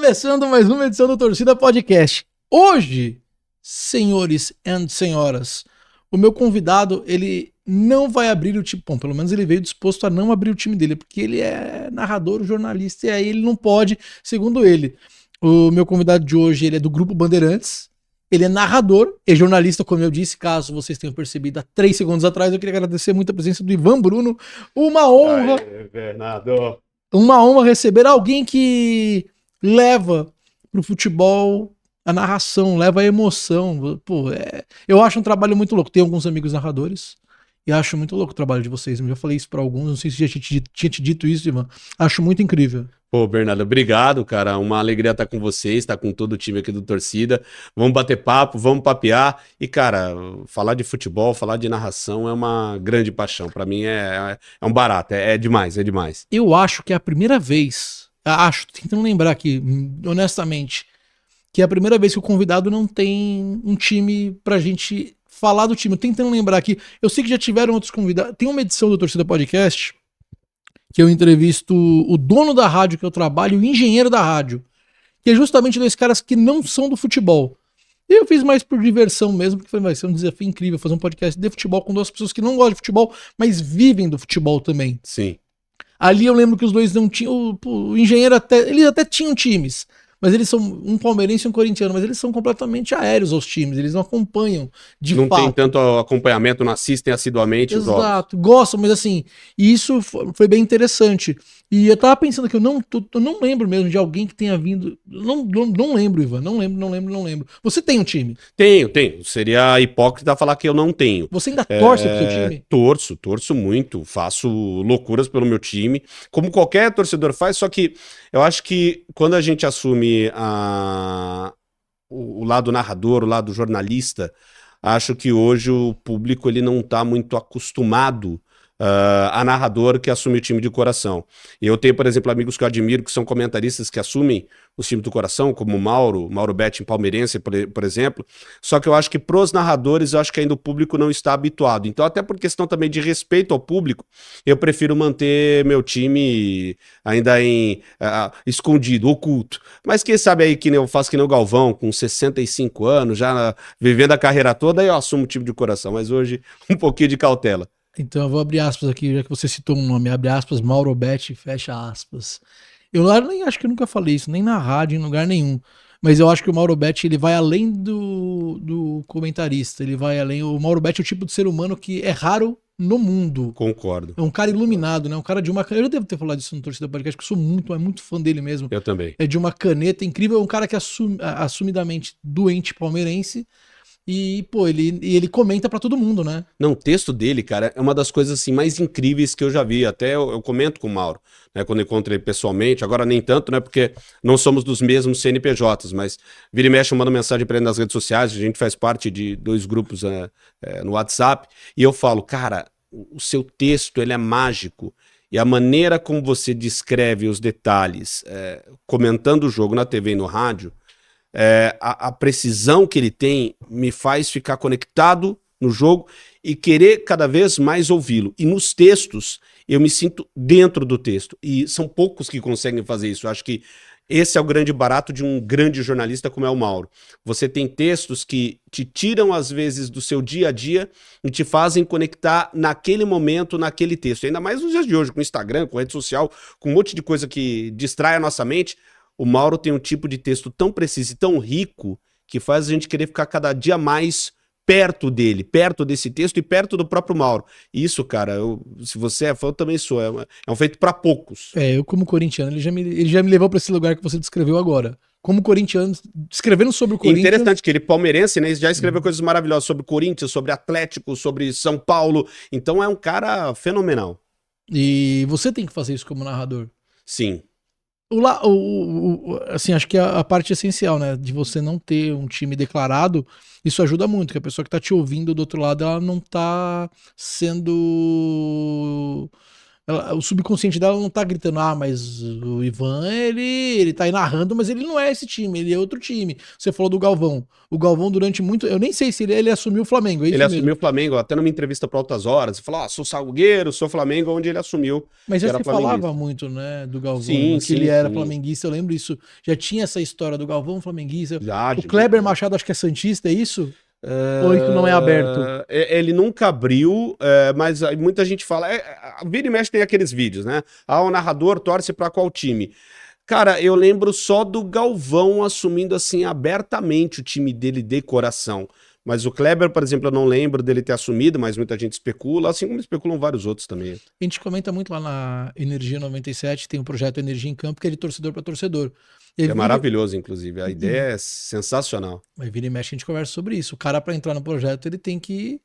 Começando mais uma edição do Torcida Podcast. Hoje, senhores e senhoras, o meu convidado, ele não vai abrir o time. Bom, pelo menos ele veio disposto a não abrir o time dele, porque ele é narrador, jornalista, e aí ele não pode, segundo ele. O meu convidado de hoje, ele é do Grupo Bandeirantes, ele é narrador e jornalista, como eu disse, caso vocês tenham percebido há 3 segundos atrás. Eu queria agradecer muito a presença do Ivan Bruno. Uma honra. Aê, Bernardo. Uma honra receber alguém que leva pro futebol a narração, leva a emoção. Pô, eu acho um trabalho muito louco. Tenho alguns amigos narradores e acho muito louco o trabalho de vocês. Eu já falei isso pra alguns, não sei se já tinha te dito isso, Ivan. Acho muito incrível. Pô, Bernardo, obrigado, cara. Uma alegria estar com vocês, estar com todo o time aqui do Torcida. Vamos bater papo, vamos papear. E, cara, falar de futebol, falar de narração é uma grande paixão. Pra mim é um barato, é demais, é demais. Eu acho que é a primeira vez, tentando lembrar aqui, honestamente, que é a primeira vez que o convidado não tem um time pra gente falar do time. Tentando lembrar aqui, eu sei que já tiveram outros convidados. Tem uma edição do Torcida Podcast que eu entrevisto o dono da rádio que eu trabalho e o engenheiro da rádio, que é justamente 2 caras que não são do futebol. E eu fiz mais por diversão mesmo, porque vai ser um desafio incrível fazer um podcast de futebol com 2 pessoas que não gostam de futebol, mas vivem do futebol também. Sim. Ali eu lembro que os dois não tinham. O engenheiro eles até tinham times, mas eles são um palmeirense e um corintiano, mas eles são completamente aéreos aos times, eles não acompanham de Não fato. tem tanto acompanhamento, não assistem assiduamente os jogos. Exato, gostam, mas assim, isso foi bem interessante. E eu tava pensando que eu não lembro mesmo de alguém que tenha vindo. Não lembro, Ivan. Não lembro. Você tem um time? Tenho. Seria hipócrita falar que eu não tenho. Você ainda torce pro seu time? Torço muito, faço loucuras pelo meu time, como qualquer torcedor faz, só que eu acho que quando a gente assume o lado narrador, o lado jornalista, acho que hoje o público ele não está muito acostumado a narrador que assume o time de coração. E eu tenho, por exemplo, amigos que eu admiro que são comentaristas que assumem os times do coração, como o Mauro Betti, palmeirense, por exemplo. Só que eu acho que pros narradores, eu acho que ainda o público não está habituado. Então, até por questão também de respeito ao público, eu prefiro manter meu time ainda escondido, oculto. Mas quem sabe aí que eu faço que nem o Galvão, com 65 anos, já vivendo a carreira toda, aí eu assumo o time de coração. Mas hoje, um pouquinho de cautela. Então eu vou abrir aspas aqui, já que você citou um nome. Abre aspas, Mauro Betti, fecha aspas. Eu nem acho que eu nunca falei isso, nem na rádio, em lugar nenhum. Mas eu acho que o Mauro Betti, ele vai além do comentarista. Ele vai além. O Mauro Betti é o tipo de ser humano que é raro no mundo. Concordo. É um cara iluminado, né? Um cara de uma caneta. Eu devo ter falado isso no Torcida Podcast, que eu sou muito fã dele mesmo. Eu também. É de uma caneta incrível. É um cara que é assumidamente doente palmeirense. E, pô, ele comenta pra todo mundo, né? Não, o texto dele, cara, é uma das coisas assim mais incríveis que eu já vi. Até eu comento com o Mauro, né, quando eu encontro ele pessoalmente. Agora nem tanto, né, porque não somos dos mesmos CNPJs, mas vira e mexe eu mando mensagem pra ele nas redes sociais. A gente faz parte de 2 grupos no WhatsApp. E eu falo, cara, o seu texto, ele é mágico. E a maneira como você descreve os detalhes, comentando o jogo na TV e no rádio, a precisão que ele tem me faz ficar conectado no jogo e querer cada vez mais ouvi-lo. E nos textos, eu me sinto dentro do texto. E são poucos que conseguem fazer isso. Eu acho que esse é o grande barato de um grande jornalista como é o Mauro. Você tem textos que te tiram, às vezes, do seu dia a dia e te fazem conectar naquele momento, naquele texto. Ainda mais nos dias de hoje, com Instagram, com rede social, com um monte de coisa que distrai a nossa mente. O Mauro tem um tipo de texto tão preciso e tão rico que faz a gente querer ficar cada dia mais perto dele, perto desse texto e perto do próprio Mauro. Isso, cara, se você é fã, eu também sou. É um feito para poucos. Eu como corintiano, ele já me levou para esse lugar que você descreveu agora. Como corintiano, escrevendo sobre o Corinthians... Interessante que ele, palmeirense, né, já escreveu coisas maravilhosas sobre o Corinthians, sobre Atlético, sobre São Paulo. Então é um cara fenomenal. E você tem que fazer isso como narrador. Sim. Assim, acho que a parte essencial, né, de você não ter um time declarado, isso ajuda muito, que a pessoa que tá te ouvindo do outro lado, ela não tá sendo o subconsciente dela não tá gritando, mas o Ivan, ele tá aí narrando, mas ele não é esse time, ele é outro time. Você falou do Galvão. O Galvão, durante muito. Eu nem sei se ele assumiu o Flamengo, é isso Ele mesmo. assumiu o Flamengo, até numa entrevista para Altas Horas, ele falou: sou salgueiro, sou Flamengo, onde ele assumiu. Mas já que era se flamenguista. falava muito, né, do Galvão, Sim, que ele era sim. flamenguista, eu lembro isso. Já tinha essa história do Galvão flamenguista. Já, O Kleber Machado, acho que é santista, é isso? Ou isso não é aberto? Ele nunca abriu, mas muita gente fala. Vira e mexe tem aqueles vídeos, né? O narrador torce para qual time? Cara, eu lembro só do Galvão assumindo assim abertamente o time dele de coração. Mas o Kleber, por exemplo, eu não lembro dele ter assumido, mas muita gente especula, assim como especulam vários outros também. A gente comenta muito lá na Energia 97, tem um projeto Energia em Campo, que é de torcedor para torcedor. É maravilhoso, inclusive. A ideia é sensacional. Mas vira e mexe a gente conversa sobre isso. O cara, para entrar no projeto, ele tem que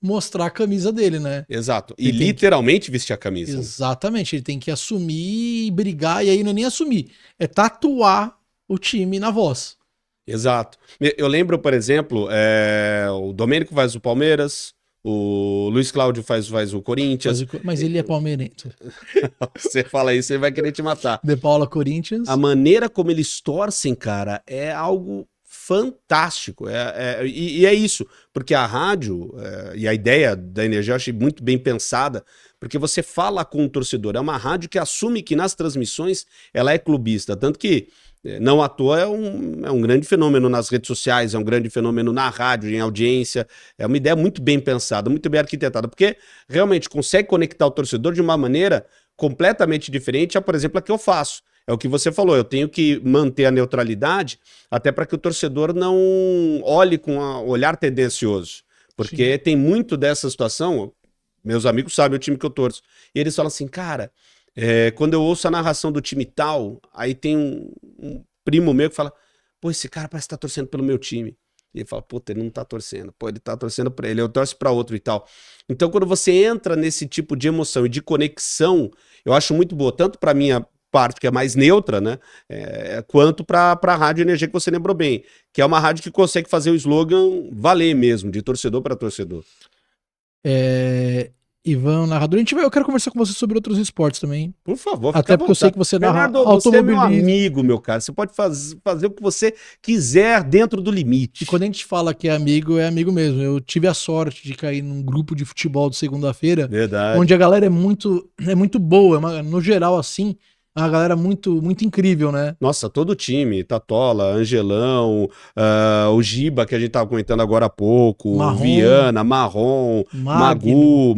mostrar a camisa dele, né? Exato. E literalmente vestir a camisa. Exatamente. Ele tem que assumir e brigar, e aí não é nem assumir, é tatuar o time na voz. Exato. Eu lembro, por exemplo, o Domênico faz o Palmeiras, o Luiz Cláudio faz o Corinthians. Mas ele é palmeirense. Você fala isso, ele vai querer te matar. De Paula, Corinthians. A maneira como eles torcem, cara, é algo fantástico. E é isso, porque a rádio e a ideia da Energia eu achei muito bem pensada, porque você fala com o torcedor. É uma rádio que assume que nas transmissões ela é clubista, tanto que não à toa é um grande fenômeno nas redes sociais, é um grande fenômeno na rádio, em audiência. É uma ideia muito bem pensada, muito bem arquitetada, porque realmente consegue conectar o torcedor de uma maneira completamente diferente, por exemplo, a que eu faço. É o que você falou, eu tenho que manter a neutralidade até para que o torcedor não olhe com olhar tendencioso. Porque Sim. Tem muito dessa situação, meus amigos sabem o time que eu torço, e eles falam assim, cara, quando eu ouço a narração do time tal, aí tem um primo meu que fala, pô, esse cara parece que tá torcendo pelo meu time. E ele fala, puta, ele não tá torcendo. Pô, ele tá torcendo pra ele, eu torço pra outro e tal. Então, quando você entra nesse tipo de emoção e de conexão, eu acho muito boa, tanto pra minha parte que é mais neutra, né, quanto pra Rádio Energia, que você lembrou bem, que é uma rádio que consegue fazer o slogan valer mesmo, de torcedor para torcedor. Ivan, narrador, eu quero conversar com você sobre outros esportes também. Por favor, até porque eu sei que você narra automobilismo. Você é meu amigo, meu cara. Você pode fazer o que você quiser dentro do limite. E quando a gente fala que é amigo mesmo. Eu tive a sorte de cair num grupo de futebol de segunda-feira. Verdade. Onde a galera é muito boa, no geral assim. Uma galera muito, muito incrível, né? Nossa, todo o time, Tatola, Angelão, o Giba, que a gente tava comentando agora há pouco, Marrom, Viana, Marrom, Magno,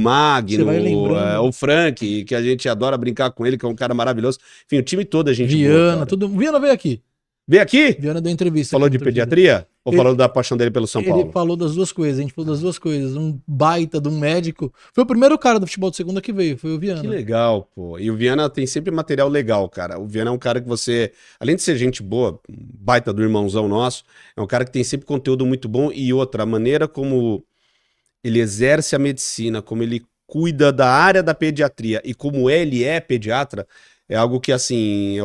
o Frank, que a gente adora brincar com ele, que é um cara maravilhoso. Enfim, o time todo a gente Viana, Viana veio aqui. Veio aqui? Viana deu entrevista. Falou de pediatria? Ou falou da paixão dele pelo São Paulo? Ele falou das duas coisas, a gente falou das duas coisas. Um baita de um médico. Foi o primeiro cara do futebol de segunda que veio, foi o Viana. Que legal, pô. E o Viana tem sempre material legal, cara. O Viana é um cara que você, além de ser gente boa, baita do irmãozão nosso, é um cara que tem sempre conteúdo muito bom. E outra, a maneira como ele exerce a medicina, como ele cuida da área da pediatria e como ele é pediatra, é algo que, assim,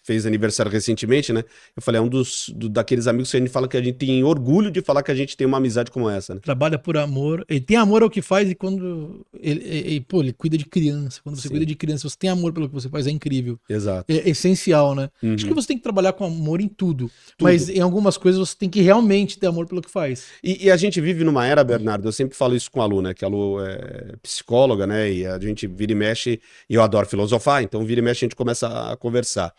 fez aniversário recentemente, né? Eu falei, é daqueles amigos que a gente fala que a gente tem orgulho de falar que a gente tem uma amizade como essa, né? Trabalha por amor, ele tem amor ao que faz e quando ele cuida de criança. Quando você cuida de criança, você tem amor pelo que você faz, é incrível. Exato. É essencial, né? Acho que você tem que trabalhar com amor em tudo. Mas em algumas coisas você tem que realmente ter amor pelo que faz. E a gente vive numa era, Bernardo, eu sempre falo isso com a Lu, né? Que a Lu é psicóloga, né? E a gente vira e mexe, e eu adoro filosofar, então vira e mexe a gente começa a conversar.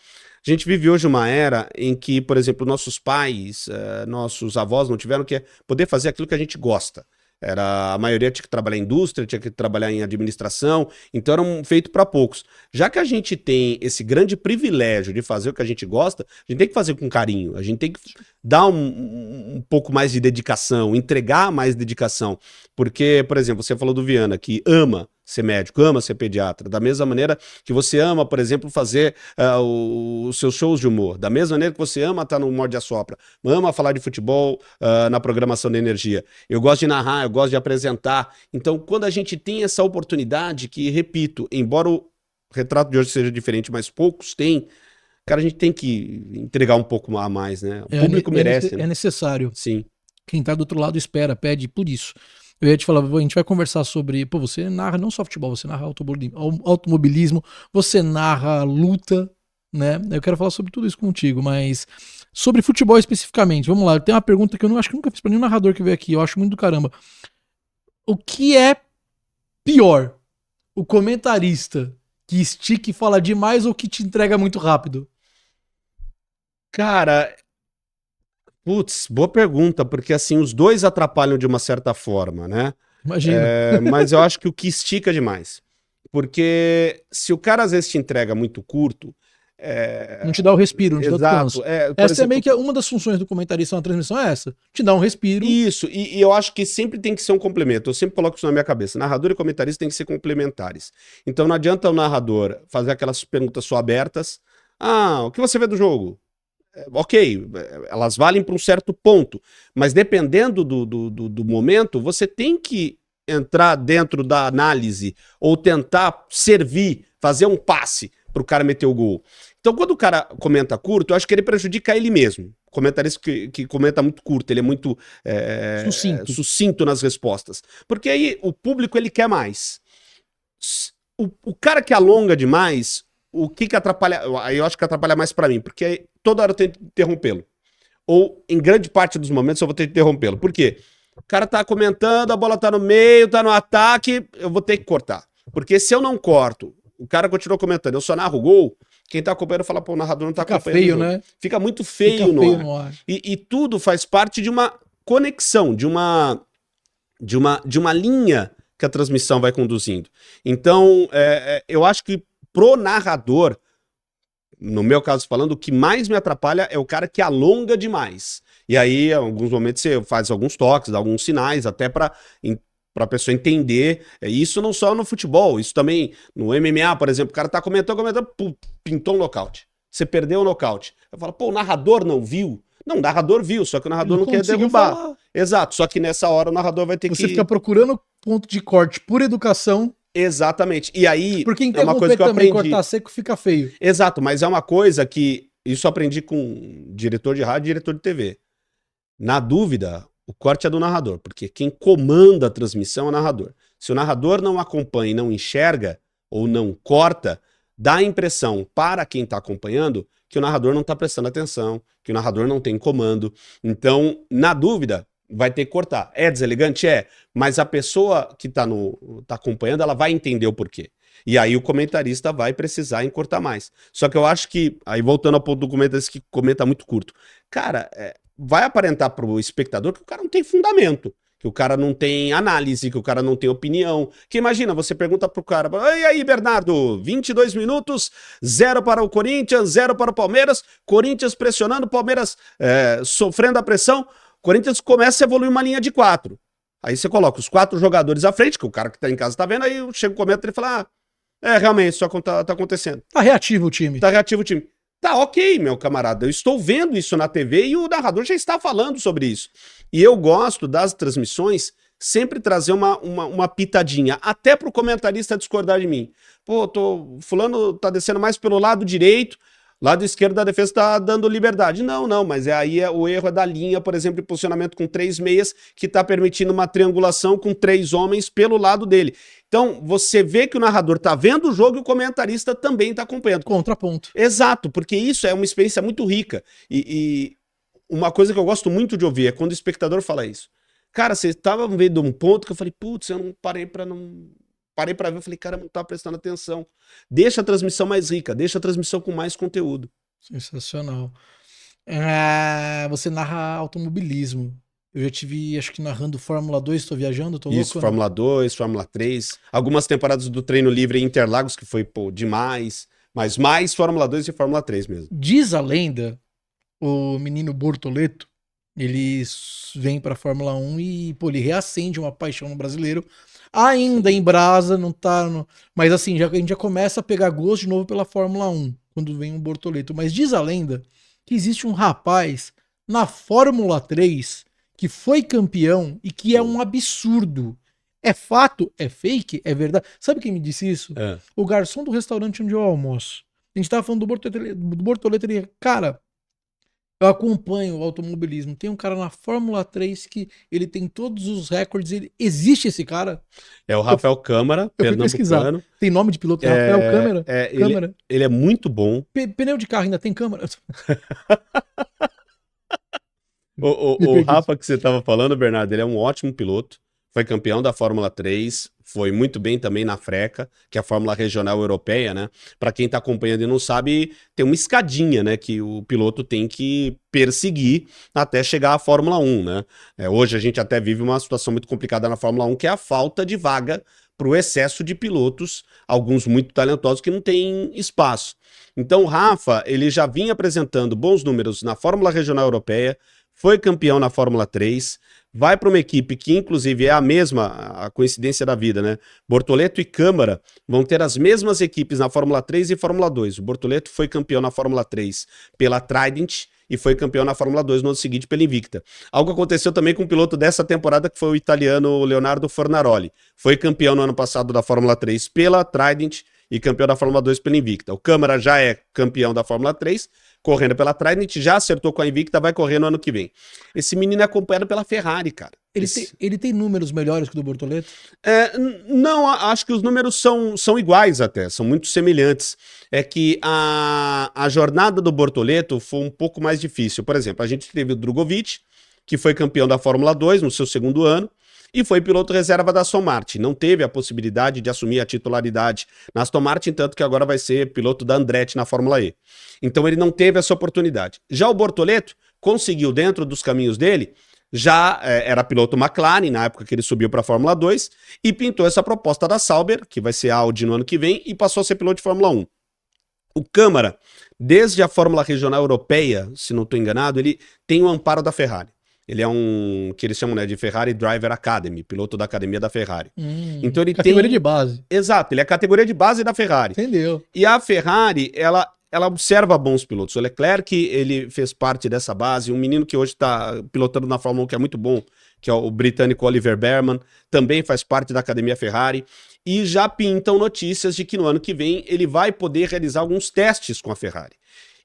A gente vive hoje uma era em que, por exemplo, nossos pais, nossos avós não tiveram que poder fazer aquilo que a gente gosta. A maioria tinha que trabalhar em indústria, tinha que trabalhar em administração, então era feito para poucos. Já que a gente tem esse grande privilégio de fazer o que a gente gosta, a gente tem que fazer com carinho, a gente tem que dar um pouco mais de dedicação, entregar mais dedicação. Porque, por exemplo, você falou do Viana, que ama ser médico, ama ser pediatra, da mesma maneira que você ama, por exemplo, fazer os seus shows de humor, da mesma maneira que você ama estar no Morde a Sopra, ama falar de futebol na programação da Energia. Eu gosto de narrar, eu gosto de apresentar. Então, quando a gente tem essa oportunidade, que, repito, embora o retrato de hoje seja diferente, mas poucos têm, cara, a gente tem que entregar um pouco a mais, né? O público merece. É necessário. Sim. Quem tá do outro lado espera, pede por isso. Eu ia te falar, a gente vai conversar sobre, pô, você narra não só futebol, você narra automobilismo, você narra luta, né? Eu quero falar sobre tudo isso contigo, mas sobre futebol especificamente, vamos lá, tem uma pergunta que eu não acho que nunca fiz pra nenhum narrador que veio aqui, eu acho muito do caramba. O que é pior? O comentarista que estica e fala demais ou que te entrega muito rápido? Cara, putz, boa pergunta, porque assim, os dois atrapalham de uma certa forma, né? Imagino. Mas eu acho que o que estica demais. Porque se o cara às vezes te entrega muito curto. Não te dá o respiro, não te dá o descanso. Exato. Por Essa é meio exemplo, que uma das funções do comentarista na transmissão, é essa. Te dá um respiro. isso, e eu acho que sempre tem que ser um complemento. Eu sempre coloco isso na minha cabeça. Narrador e comentarista têm que ser complementares. Então não adianta o narrador fazer aquelas perguntas só abertas. Ah, o que você vê do jogo? Ok, elas valem para um certo ponto, mas dependendo do momento, você tem que entrar dentro da análise ou tentar servir, fazer um passe para o cara meter o gol. Então, quando o cara comenta curto, eu acho que ele prejudica ele mesmo. O comentarista que comenta muito curto, ele é muito sucinto nas respostas. Porque aí o público ele quer mais. O cara que alonga demais, o que atrapalha? Aí eu acho que atrapalha mais para mim, porque aí toda hora eu tenho que interrompê-lo. Ou em grande parte dos momentos eu vou ter que interrompê-lo. Por quê? O cara tá comentando, a bola tá no meio, tá no ataque, eu vou ter que cortar. Porque se eu não corto, o cara continua comentando, eu só narro o gol, quem tá acompanhando fala, pô, o narrador não tá Fica acompanhando. feio, né? Fica muito feio, no ar. E tudo faz parte de uma conexão, de uma linha que a transmissão vai conduzindo. Então, eu acho que pro narrador, no meu caso falando, o que mais me atrapalha é o cara que alonga demais. E aí, em alguns momentos, você faz alguns toques, dá alguns sinais, até para a pessoa entender. Isso não só no futebol, isso também no MMA, por exemplo. O cara tá comentando, pum, pintou um nocaute. Você perdeu o nocaute. Eu falo, pô, o narrador não viu? Não, o narrador viu, só que o narrador não quer derrubar. Falar. Exato, só que nessa hora o narrador vai ter Você fica procurando ponto de corte por educação. Exatamente. E aí, porque interromper uma coisa que eu também, aprendi. Cortar seco fica feio. Exato, mas é uma coisa que isso eu aprendi com diretor de rádio e diretor de TV. Na dúvida, o corte é do narrador, porque quem comanda a transmissão é o narrador. Se o narrador não acompanha e não enxerga, ou não corta, dá a impressão para quem está acompanhando que o narrador não está prestando atenção, que o narrador não tem comando. Então, na dúvida, vai ter que cortar. É deselegante? É, mas a pessoa que tá acompanhando, ela vai entender o porquê. E aí o comentarista vai precisar cortar mais. Só que eu acho que, aí voltando ao ponto do comentarista que comenta muito curto, cara, vai aparentar pro espectador que o cara não tem fundamento, que o cara não tem análise, que o cara não tem opinião. Que imagina, você pergunta pro cara, e aí, Bernardo, 22 minutos, 0 para o Corinthians, 0 para o Palmeiras, Corinthians pressionando, Palmeiras sofrendo a pressão, Corinthians começa a evoluir uma linha de 4. Aí você coloca os 4 jogadores à frente, que o cara que tá em casa tá vendo, aí chega o comentário e fala, realmente, isso tá acontecendo. Tá reativo o time. Tá reativo o time. Tá, ok, meu camarada, eu estou vendo isso na TV e o narrador já está falando sobre isso. E eu gosto das transmissões sempre trazer uma pitadinha, até pro comentarista discordar de mim. Pô, fulano tá descendo mais pelo lado direito, lado esquerdo da defesa tá dando liberdade. Não, mas aí o erro é da linha, por exemplo, de posicionamento com 3 meias, que tá permitindo uma triangulação com 3 homens pelo lado dele. Então, você vê que o narrador tá vendo o jogo e o comentarista também tá acompanhando. Contraponto. Exato, porque isso é uma experiência muito rica. E uma coisa que eu gosto muito de ouvir é quando o espectador fala isso. Cara, você tava vendo um ponto que eu falei, putz, eu não parei pra ver, eu falei, cara, não tá prestando atenção. Deixa a transmissão mais rica, deixa a transmissão com mais conteúdo. Sensacional. Você narra automobilismo. Eu já tive, acho que narrando Fórmula 2, tô viajando, tô louco. Isso, Fórmula 2, Fórmula 3. Algumas temporadas do Treino Livre em Interlagos, que foi, pô, demais. Mas mais Fórmula 2 e Fórmula 3 mesmo. Diz a lenda, o menino Bortoleto, ele vem pra Fórmula 1 e, pô, ele reacende uma paixão no brasileiro. Ainda em brasa, não tá... Mas assim, a gente já começa a pegar gosto de novo pela Fórmula 1, quando vem um Bortoleto. Mas diz a lenda que existe um rapaz na Fórmula 3 que foi campeão e que é um absurdo. É fato? É fake? É verdade? Sabe quem me disse isso? O garçom do restaurante onde eu almoço. A gente tava falando do Bortoleto. Ele, cara, Eu acompanho o automobilismo. Tem um cara na Fórmula 3 que ele tem todos os recordes. Existe esse cara? É o Rafael Câmara, Eu fui pesquisar. pernambucano. Tem nome de piloto? Rafael Câmara? Ele é muito bom. Pneu de carro ainda tem câmara? O Rafa que você estava falando, Bernardo, ele é um ótimo piloto. Foi campeão da Fórmula 3, foi muito bem também na Freca, que é a Fórmula Regional Europeia, né? Para quem está acompanhando e não sabe, tem uma escadinha, né? Que o piloto tem que perseguir até chegar à Fórmula 1, né? Hoje a gente até vive uma situação muito complicada na Fórmula 1, que é a falta de vaga para o excesso de pilotos, alguns muito talentosos que não têm espaço. Então o Rafa, ele já vinha apresentando bons números na Fórmula Regional Europeia, foi campeão na Fórmula 3, vai para uma equipe que inclusive é a mesma, a coincidência da vida, né? Bortoleto e Câmara vão ter as mesmas equipes na Fórmula 3 e Fórmula 2. O Bortoleto foi campeão na Fórmula 3 pela Trident e foi campeão na Fórmula 2 no ano seguinte pela Invicta. Algo aconteceu também com o piloto dessa temporada, que foi o italiano Leonardo Fornaroli. Foi campeão no ano passado da Fórmula 3 pela Trident e campeão da Fórmula 2 pela Invicta. O Câmara já é campeão da Fórmula 3, correndo pela Trident, já acertou com a Invicta, vai correr no ano que vem. Esse menino é acompanhado pela Ferrari, cara. Ele tem números melhores que o do Bortoleto? Não, acho que os números são iguais até, são muito semelhantes. É que a jornada do Bortoleto foi um pouco mais difícil. Por exemplo, a gente teve o Drogovic, que foi campeão da Fórmula 2 no seu segundo ano, e foi piloto reserva da Aston Martin. Não teve a possibilidade de assumir a titularidade na Aston Martin, tanto que agora vai ser piloto da Andretti na Fórmula E. Então ele não teve essa oportunidade. Já o Bortoleto conseguiu, dentro dos caminhos dele, já era piloto McLaren, na época que ele subiu para a Fórmula 2, e pintou essa proposta da Sauber, que vai ser Audi no ano que vem, e passou a ser piloto de Fórmula 1. O Câmara, desde a Fórmula Regional Europeia, se não estou enganado, ele tem o amparo da Ferrari. Ele é que eles chamam, né, de Ferrari Driver Academy, piloto da academia da Ferrari. Então ele categoria de base. Exato, ele é a categoria de base da Ferrari. Entendeu? E a Ferrari, ela observa bons pilotos. O Leclerc, ele fez parte dessa base. Um menino que hoje está pilotando na Fórmula 1, que é muito bom, que é o britânico Oliver Bearman, também faz parte da academia Ferrari. E já pintam notícias de que no ano que vem ele vai poder realizar alguns testes com a Ferrari.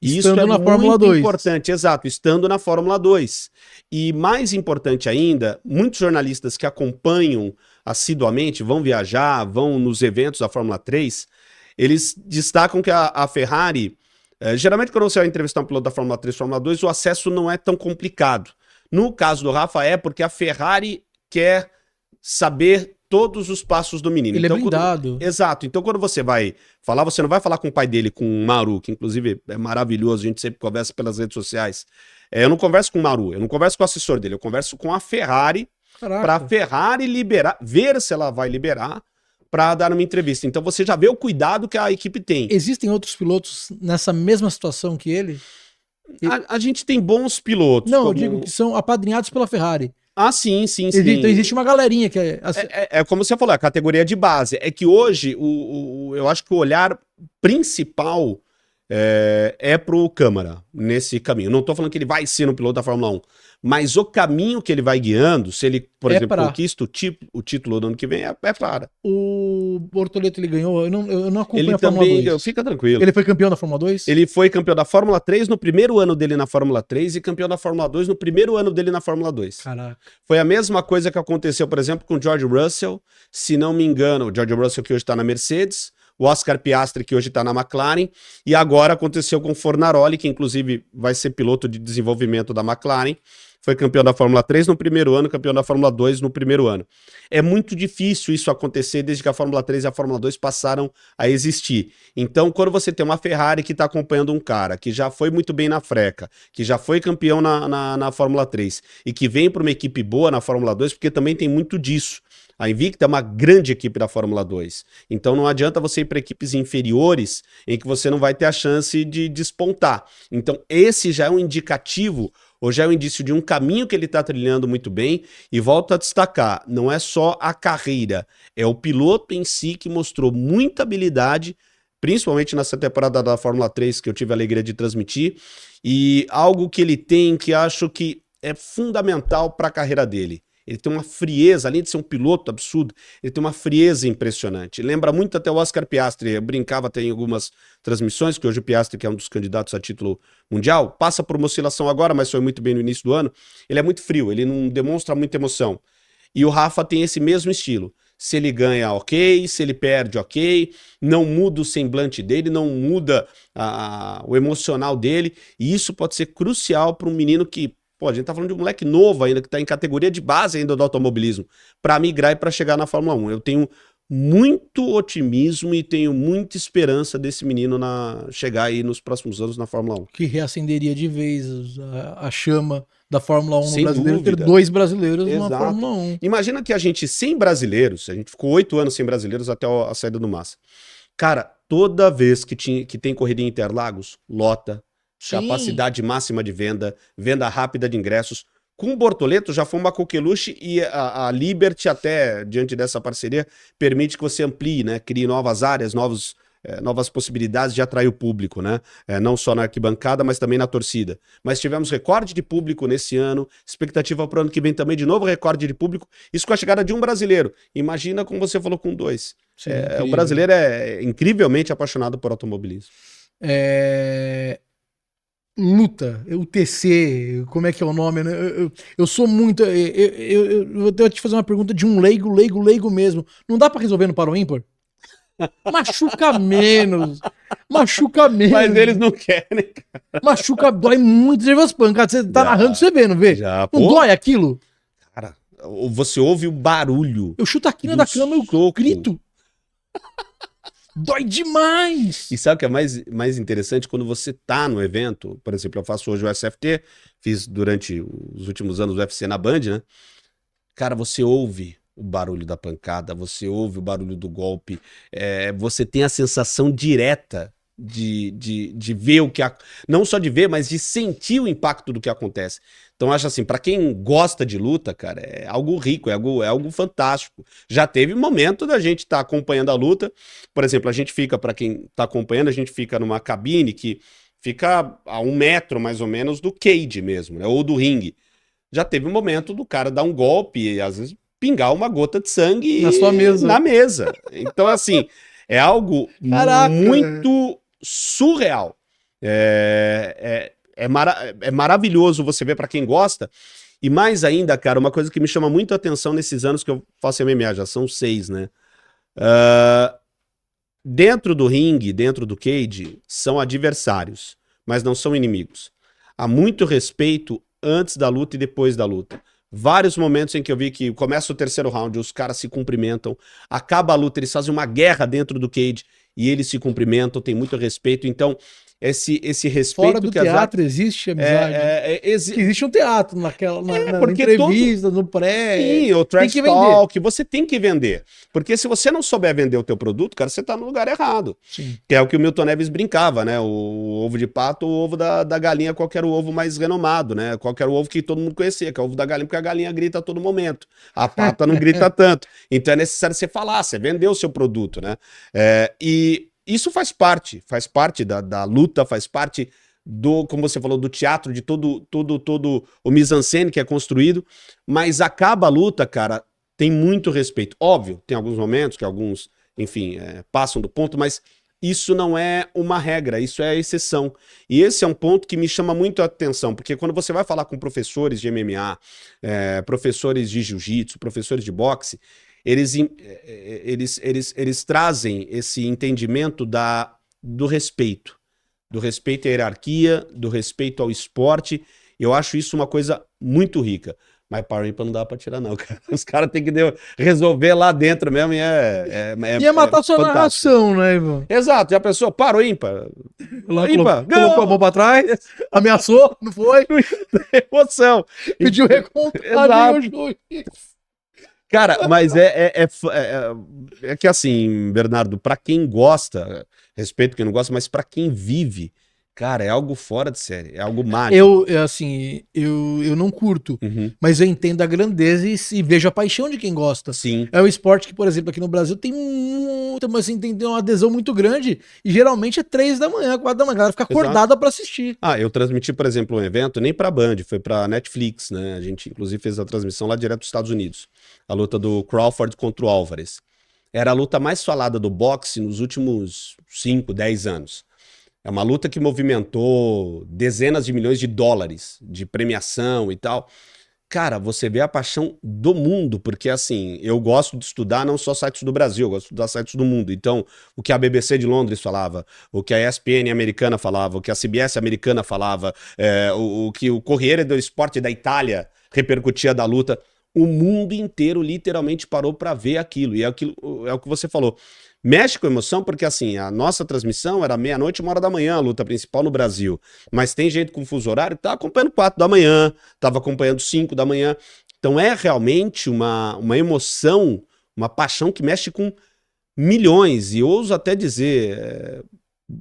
E isso é muito importante, exato, estando na Fórmula 2. E mais importante ainda, muitos jornalistas que acompanham assiduamente, vão viajar, vão nos eventos da Fórmula 3, eles destacam que a Ferrari, geralmente quando você vai entrevistar um piloto da Fórmula 3 e Fórmula 2, o acesso não é tão complicado. No caso do Rafa é porque a Ferrari quer saber todos os passos do menino. Ele então, é blindado. Exato. Então, quando você vai falar, você não vai falar com o pai dele, com o Maru, que inclusive é maravilhoso, a gente sempre conversa pelas redes sociais. Eu não converso com o Maru, eu não converso com o assessor dele, eu converso com a Ferrari, para a Ferrari liberar, ver se ela vai liberar, para dar uma entrevista. Então, você já vê o cuidado que a equipe tem. Existem outros pilotos nessa mesma situação que ele? A gente tem bons pilotos. Não, eu digo que são apadrinhados pela Ferrari. Ah, sim. Então existe uma galerinha que é como você falou, a categoria de base. É que hoje, eu acho que o olhar principal é pro Câmara, nesse caminho. Não tô falando que ele vai ser no piloto da Fórmula 1, mas o caminho que ele vai guiando, se ele, por exemplo, conquista o título do ano que vem, é para. O Bortoleto, ele ganhou, eu não acompanho a Fórmula 2. Fica tranquilo. Ele foi campeão da Fórmula 2? Ele foi campeão da Fórmula 3 no primeiro ano dele na Fórmula 3 e campeão da Fórmula 2 no primeiro ano dele na Fórmula 2. Caraca. Foi a mesma coisa que aconteceu, por exemplo, com o George Russell, se não me engano, o George Russell que hoje está na Mercedes, o Oscar Piastri, que hoje está na McLaren, e agora aconteceu com o Fornaroli, que inclusive vai ser piloto de desenvolvimento da McLaren, foi campeão da Fórmula 3 no primeiro ano, campeão da Fórmula 2 no primeiro ano. É muito difícil isso acontecer desde que a Fórmula 3 e a Fórmula 2 passaram a existir. Então, quando você tem uma Ferrari que está acompanhando um cara que já foi muito bem na Freca, que já foi campeão na Fórmula 3 e que vem para uma equipe boa na Fórmula 2, porque também tem muito disso. A Invicta é uma grande equipe da Fórmula 2. Então não adianta você ir para equipes inferiores em que você não vai ter a chance de despontar. Então esse já é um indicativo, ou já é um indício de um caminho que ele está trilhando muito bem. E volto a destacar, não é só a carreira, é o piloto em si que mostrou muita habilidade, principalmente nessa temporada da Fórmula 3 que eu tive a alegria de transmitir, e algo que ele tem que acho que é fundamental para a carreira dele. Ele tem uma frieza, além de ser um piloto absurdo, ele tem uma frieza impressionante. Lembra muito até o Oscar Piastri, eu brincava até em algumas transmissões, que hoje o Piastri, que é um dos candidatos a título mundial, passa por uma oscilação agora, mas foi muito bem no início do ano. Ele é muito frio, ele não demonstra muita emoção. E o Rafa tem esse mesmo estilo. Se ele ganha, ok. Se ele perde, ok. Não muda o semblante dele, não muda o emocional dele. E isso pode ser crucial para um menino que, pô, a gente tá falando de um moleque novo ainda, que tá em categoria de base ainda do automobilismo, para migrar e para chegar na Fórmula 1. Eu tenho muito otimismo e tenho muita esperança desse menino chegar aí nos próximos anos na Fórmula 1. Que reacenderia de vez a chama da Fórmula 1 Sem no brasileiro, dúvida. ter 2 brasileiros Exato. na Fórmula 1. Imagina que a gente, sem brasileiros, a gente ficou 8 anos sem brasileiros até a saída do Massa. Cara, toda vez que tem corrida em Interlagos, lota, Sim. capacidade máxima de venda, venda rápida de ingressos. Com o Bortoleto já foi uma coqueluche e a Liberty até, diante dessa parceria, permite que você amplie, né? Crie novas áreas, novas possibilidades de atrair o público, né? Não só na arquibancada, mas também na torcida. Mas tivemos recorde de público nesse ano, expectativa para o ano que vem também de novo recorde de público, isso com a chegada de um brasileiro. Imagina como você falou com 2. Sim, o brasileiro é incrivelmente apaixonado por automobilismo. Luta, UTC, como é que é o nome? Eu sou muito. Eu vou te fazer uma pergunta de um leigo mesmo. Não dá pra resolver no Par ou Ímpar? Machuca menos. Machuca menos. Mas eles não querem, cara. Machuca, dói muito. Você vê as pancadas. Você tá narrando, você vê, não vê? Já, não dói aquilo? Cara, você ouve o barulho. Eu chuto a quina da cama e eu grito. Dói demais! E sabe o que é mais interessante? Quando você tá no evento, por exemplo, eu faço hoje o SFT, fiz durante os últimos anos o UFC na Band, né? Cara, você ouve o barulho da pancada, você ouve o barulho do golpe, você tem a sensação direta de ver o que... Não só de ver, mas de sentir o impacto do que acontece. Então, acho assim, para quem gosta de luta, cara, é algo rico, é algo fantástico. Já teve momento da gente estar acompanhando a luta. Por exemplo, a gente fica, para quem está acompanhando, a gente fica numa cabine que fica a 1 metro, mais ou menos, do cage mesmo, né? Ou do ringue. Já teve um momento do cara dar um golpe e, às vezes, pingar uma gota de sangue na sua mesa. Na mesa. Então, assim, é algo muito surreal. É maravilhoso você ver para quem gosta. E mais ainda, cara, uma coisa que me chama muito a atenção nesses anos que eu faço MMA, já são 6, né? Dentro do ringue, dentro do cage, são adversários, mas não são inimigos. Há muito respeito antes da luta e depois da luta. Vários momentos em que eu vi que começa o terceiro round, os caras se cumprimentam, acaba a luta, eles fazem uma guerra dentro do cage e eles se cumprimentam, tem muito respeito. Então, esse respeito... Fora do teatro existe amizade. Existe um teatro na entrevista, no pré. Sim, o trash talk, você tem que vender. Porque se você não souber vender o teu produto, cara, você tá no lugar errado. Sim. Que é o que o Milton Neves brincava, né? O ovo de pato, o ovo da galinha, qual que era o ovo mais renomado, né? Qual que era o ovo que todo mundo conhecia, que é o ovo da galinha, porque a galinha grita a todo momento. A pata não grita tanto. Então é necessário você falar, você vender o seu produto, né? E isso faz parte da luta, faz parte do, como você falou, do teatro, de todo o mise-en-scène que é construído, mas acaba a luta, cara, tem muito respeito. Óbvio, tem alguns momentos que alguns, enfim, passam do ponto, mas isso não é uma regra, isso é a exceção. E esse é um ponto que me chama muito a atenção, porque quando você vai falar com professores de MMA, professores de jiu-jitsu, professores de boxe, eles trazem esse entendimento do respeito à hierarquia, do respeito ao esporte. Eu acho isso uma coisa muito rica. Mas Par ou Ímpar não dá pra tirar, não, cara. Os caras têm que resolver lá dentro mesmo e ia matar sua narração, né, Ivan? Exato, já pensou? Par ou Ímpar? Ímpar. Colocou a mão pra trás, ameaçou, não foi? Emoção. Pediu recontagem ao juiz. Cara, mas é que assim, Bernardo, pra quem gosta, respeito quem não gosta, mas pra quem vive, Cara, é algo fora de série, é algo mágico. Eu não curto, Uhum. mas eu entendo a grandeza e vejo a paixão de quem gosta. Sim. É um esporte que, por exemplo, aqui no Brasil tem muita, mas assim, tem uma adesão muito grande e geralmente é 3 da manhã, 4 da manhã, a galera fica acordada pra assistir. Eu transmiti, por exemplo, um evento, nem pra Band, foi pra Netflix, né? A gente, inclusive, fez a transmissão lá direto dos Estados Unidos. A luta do Crawford contra o Álvares. Era a luta mais falada do boxe nos últimos 5, 10 anos. É uma luta que movimentou dezenas de milhões de dólares de premiação e tal. Cara, você vê a paixão do mundo, porque assim, eu gosto de estudar não só sites do Brasil, eu gosto de estudar sites do mundo. Então, o que a BBC de Londres falava, o que a ESPN americana falava, o que a CBS americana falava, o que o Corriere dello Sport da Itália repercutia da luta, o mundo inteiro literalmente parou para ver aquilo. E é o que você falou. Mexe com emoção, porque assim, a nossa transmissão era meia-noite, 1h da manhã, a luta principal no Brasil. Mas tem gente com fuso horário que tá acompanhando 4 da manhã, tava acompanhando 5 da manhã. Então é realmente uma emoção, uma paixão que mexe com milhões. E eu ouso até dizer,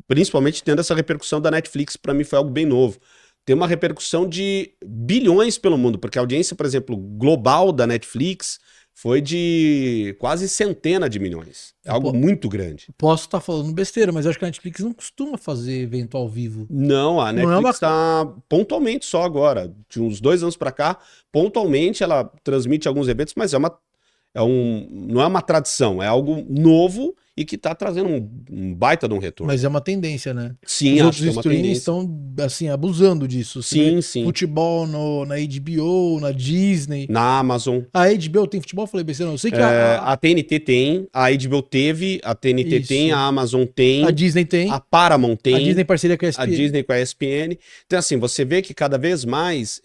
principalmente tendo essa repercussão da Netflix, para mim foi algo bem novo. Tem uma repercussão de bilhões pelo mundo, porque a audiência, por exemplo, global da Netflix foi de quase centena de milhões. É algo muito grande. Posso estar falando besteira, mas eu acho que a Netflix não costuma fazer evento ao vivo. Não, a Netflix está pontualmente só agora. De uns 2 anos para cá, pontualmente ela transmite alguns eventos, mas não é uma tradição, é algo novo e que está trazendo um baita de um retorno. Mas é uma tendência, né? Sim, os acho outros que é uma streamings tendência. estão, assim, abusando disso. Sim, sim. Futebol na HBO, na Disney. Na Amazon. A HBO tem futebol? Eu falei besteira, não. Eu sei que a TNT tem, a HBO teve, a TNT tem, a Amazon tem. A Disney tem. A Paramount tem. A Disney parceria com a ESPN. A Disney com a ESPN. Então, assim, você vê que cada vez mais,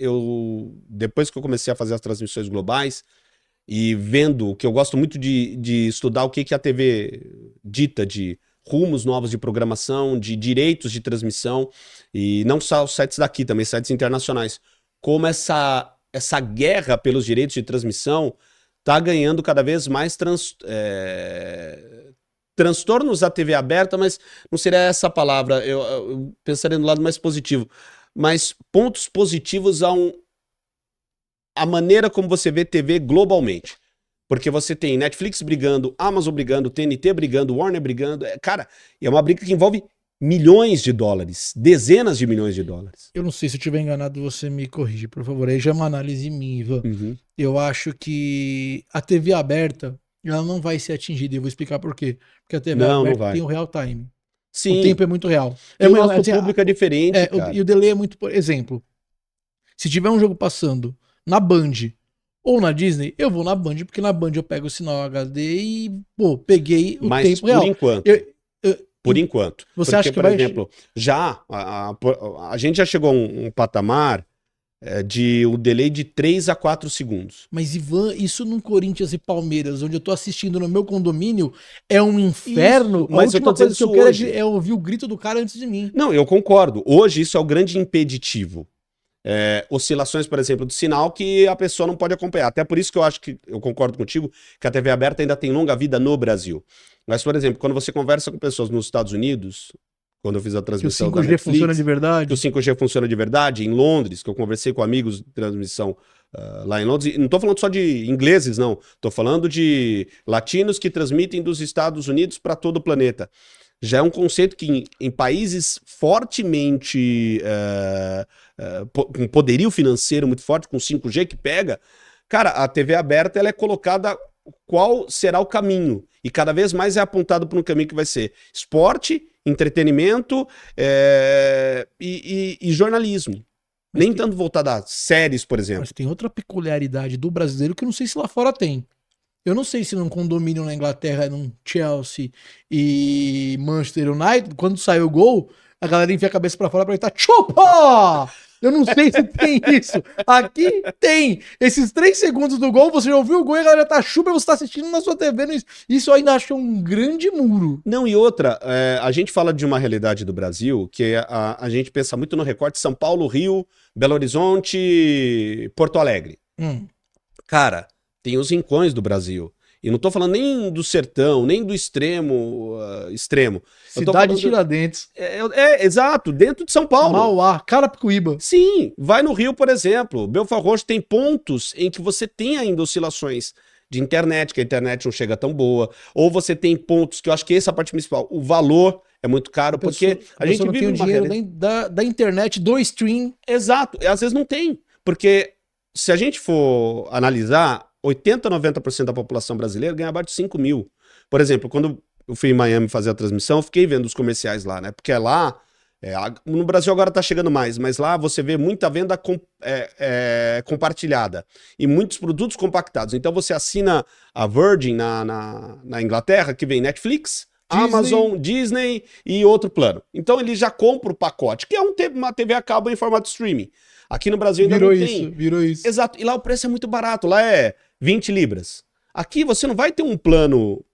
depois que eu comecei a fazer as transmissões globais, e vendo o que eu gosto muito de estudar o que a TV dita de rumos novos de programação, de direitos de transmissão, e não só os sites daqui, também sites internacionais. Como essa guerra pelos direitos de transmissão está ganhando cada vez mais transtornos à TV aberta, mas não seria essa a palavra, eu pensaria no lado mais positivo, mas pontos positivos a maneira como você vê TV globalmente. Porque você tem Netflix brigando, Amazon brigando, TNT brigando, Warner brigando. Cara, é uma briga que envolve milhões de dólares, dezenas de milhões de dólares. Eu não sei, se eu estiver enganado, você me corrige, por favor. Aí já é uma análise minha, Ivan. Uhum. Eu acho que a TV aberta, ela não vai ser atingida. E eu vou explicar por quê. Porque a TV aberta tem o real time. Sim. O tempo é muito real. O nosso público é diferente, cara. E o delay é muito... Por exemplo, se tiver um jogo passando na Band ou na Disney, eu vou na Band, porque na Band eu pego o sinal HD e, peguei o tempo real. Por enquanto. Por enquanto. Você acha que por exemplo, a gente já chegou a um patamar de um delay de 3 a 4 segundos. Mas, Ivan, isso no Corinthians e Palmeiras, onde eu tô assistindo no meu condomínio, é um inferno. Isso, mas eu tô dizendo que eu quero é ouvir o grito do cara antes de mim. Não, eu concordo. Hoje isso é o grande impeditivo. Oscilações, por exemplo, do sinal que a pessoa não pode acompanhar. Até por isso que eu acho que, eu concordo contigo, que a TV aberta ainda tem longa vida no Brasil. Mas, por exemplo, quando você conversa com pessoas nos Estados Unidos, quando eu fiz a transmissão da Netflix, funciona de verdade. Que o 5G funciona de verdade, em Londres, que eu conversei com amigos de transmissão lá em Londres, e não tô falando só de ingleses, não. Tô falando de latinos que transmitem dos Estados Unidos para todo o planeta. Já é um conceito que em países fortemente com poderio financeiro muito forte, com 5G que pega, cara, a TV aberta ela é colocada qual será o caminho. E cada vez mais é apontado para um caminho que vai ser esporte, entretenimento e jornalismo. Mas nem tanto voltado a séries, por exemplo. Mas tem outra peculiaridade do brasileiro que eu não sei se lá fora tem. Eu não sei se num condomínio na Inglaterra, num Chelsea e Manchester United, quando sai o gol, a galera enfia a cabeça pra fora pra gritar chupa! Eu não sei se tem isso. Aqui tem. Esses 3 segundos do gol, você já ouviu o gol e a galera tá chupa e você tá assistindo na sua TV. Isso eu ainda acho um grande muro. Não, e outra, a gente fala de uma realidade do Brasil que a gente pensa muito no recorte São Paulo, Rio, Belo Horizonte, Porto Alegre. Cara, tem os rincões do Brasil. E não tô falando nem do sertão, nem do extremo. Eu tô Cidade falando- de Tiradentes. Exato, dentro de São Paulo. Mauá, Carapicuíba. Sim, vai no Rio, por exemplo. Belfort Roxo tem pontos em que você tem ainda oscilações de internet, que a internet não chega tão boa. Ou você tem pontos, que eu acho que essa é a parte principal. O valor é muito caro, porque a gente não vive tem o numa dinheiro realidade- nem da internet, do stream. Exato, e às vezes não tem. Porque se a gente for analisar, 80, 90% da população brasileira ganha abaixo de 5 mil. Por exemplo, quando eu fui em Miami fazer a transmissão, eu fiquei vendo os comerciais lá, né? Porque lá, no Brasil agora tá chegando mais, mas lá você vê muita venda compartilhada e muitos produtos compactados. Então você assina a Virgin na Inglaterra, que vem Netflix, Disney. Amazon, Disney e outro plano. Então ele já compra o pacote, que é uma TV a cabo em formato streaming. Aqui no Brasil ainda não tem. Virou isso. Exato. E lá o preço é muito barato. Lá é 20 libras. Aqui você não vai ter um plano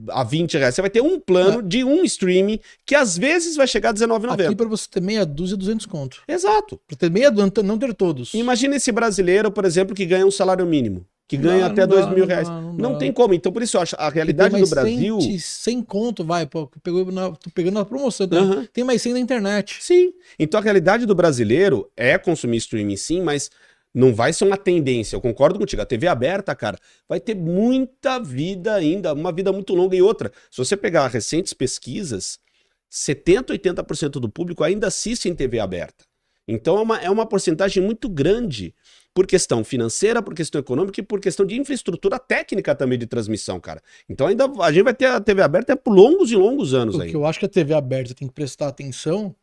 a 20 reais. Você vai ter um plano de um streaming que às vezes vai chegar a Aqui R$19,90. pra você ter meia dúzia, 200 conto. Exato. Pra ter meia dúzia, não ter todos. Imagina esse brasileiro, por exemplo, que ganha um salário mínimo. Que ganha até R$2.000. Não tem como. Então, por isso eu acho, a realidade do Brasil... 100 conto, vai, pô, tô pegando na promoção. Então, Aham. tem mais 100 na internet. Sim. Então a realidade do brasileiro é consumir streaming sim, mas não vai ser uma tendência. Eu concordo contigo. A TV aberta, cara, vai ter muita vida ainda, uma vida muito longa. E outra, se você pegar recentes pesquisas, 70, 80% do público ainda assiste em TV aberta. Então é uma porcentagem muito grande por questão financeira, por questão econômica e por questão de infraestrutura técnica também de transmissão, cara. Então ainda a gente vai ter a TV aberta por longos e longos anos O aí. que eu acho que a TV aberta tem que prestar atenção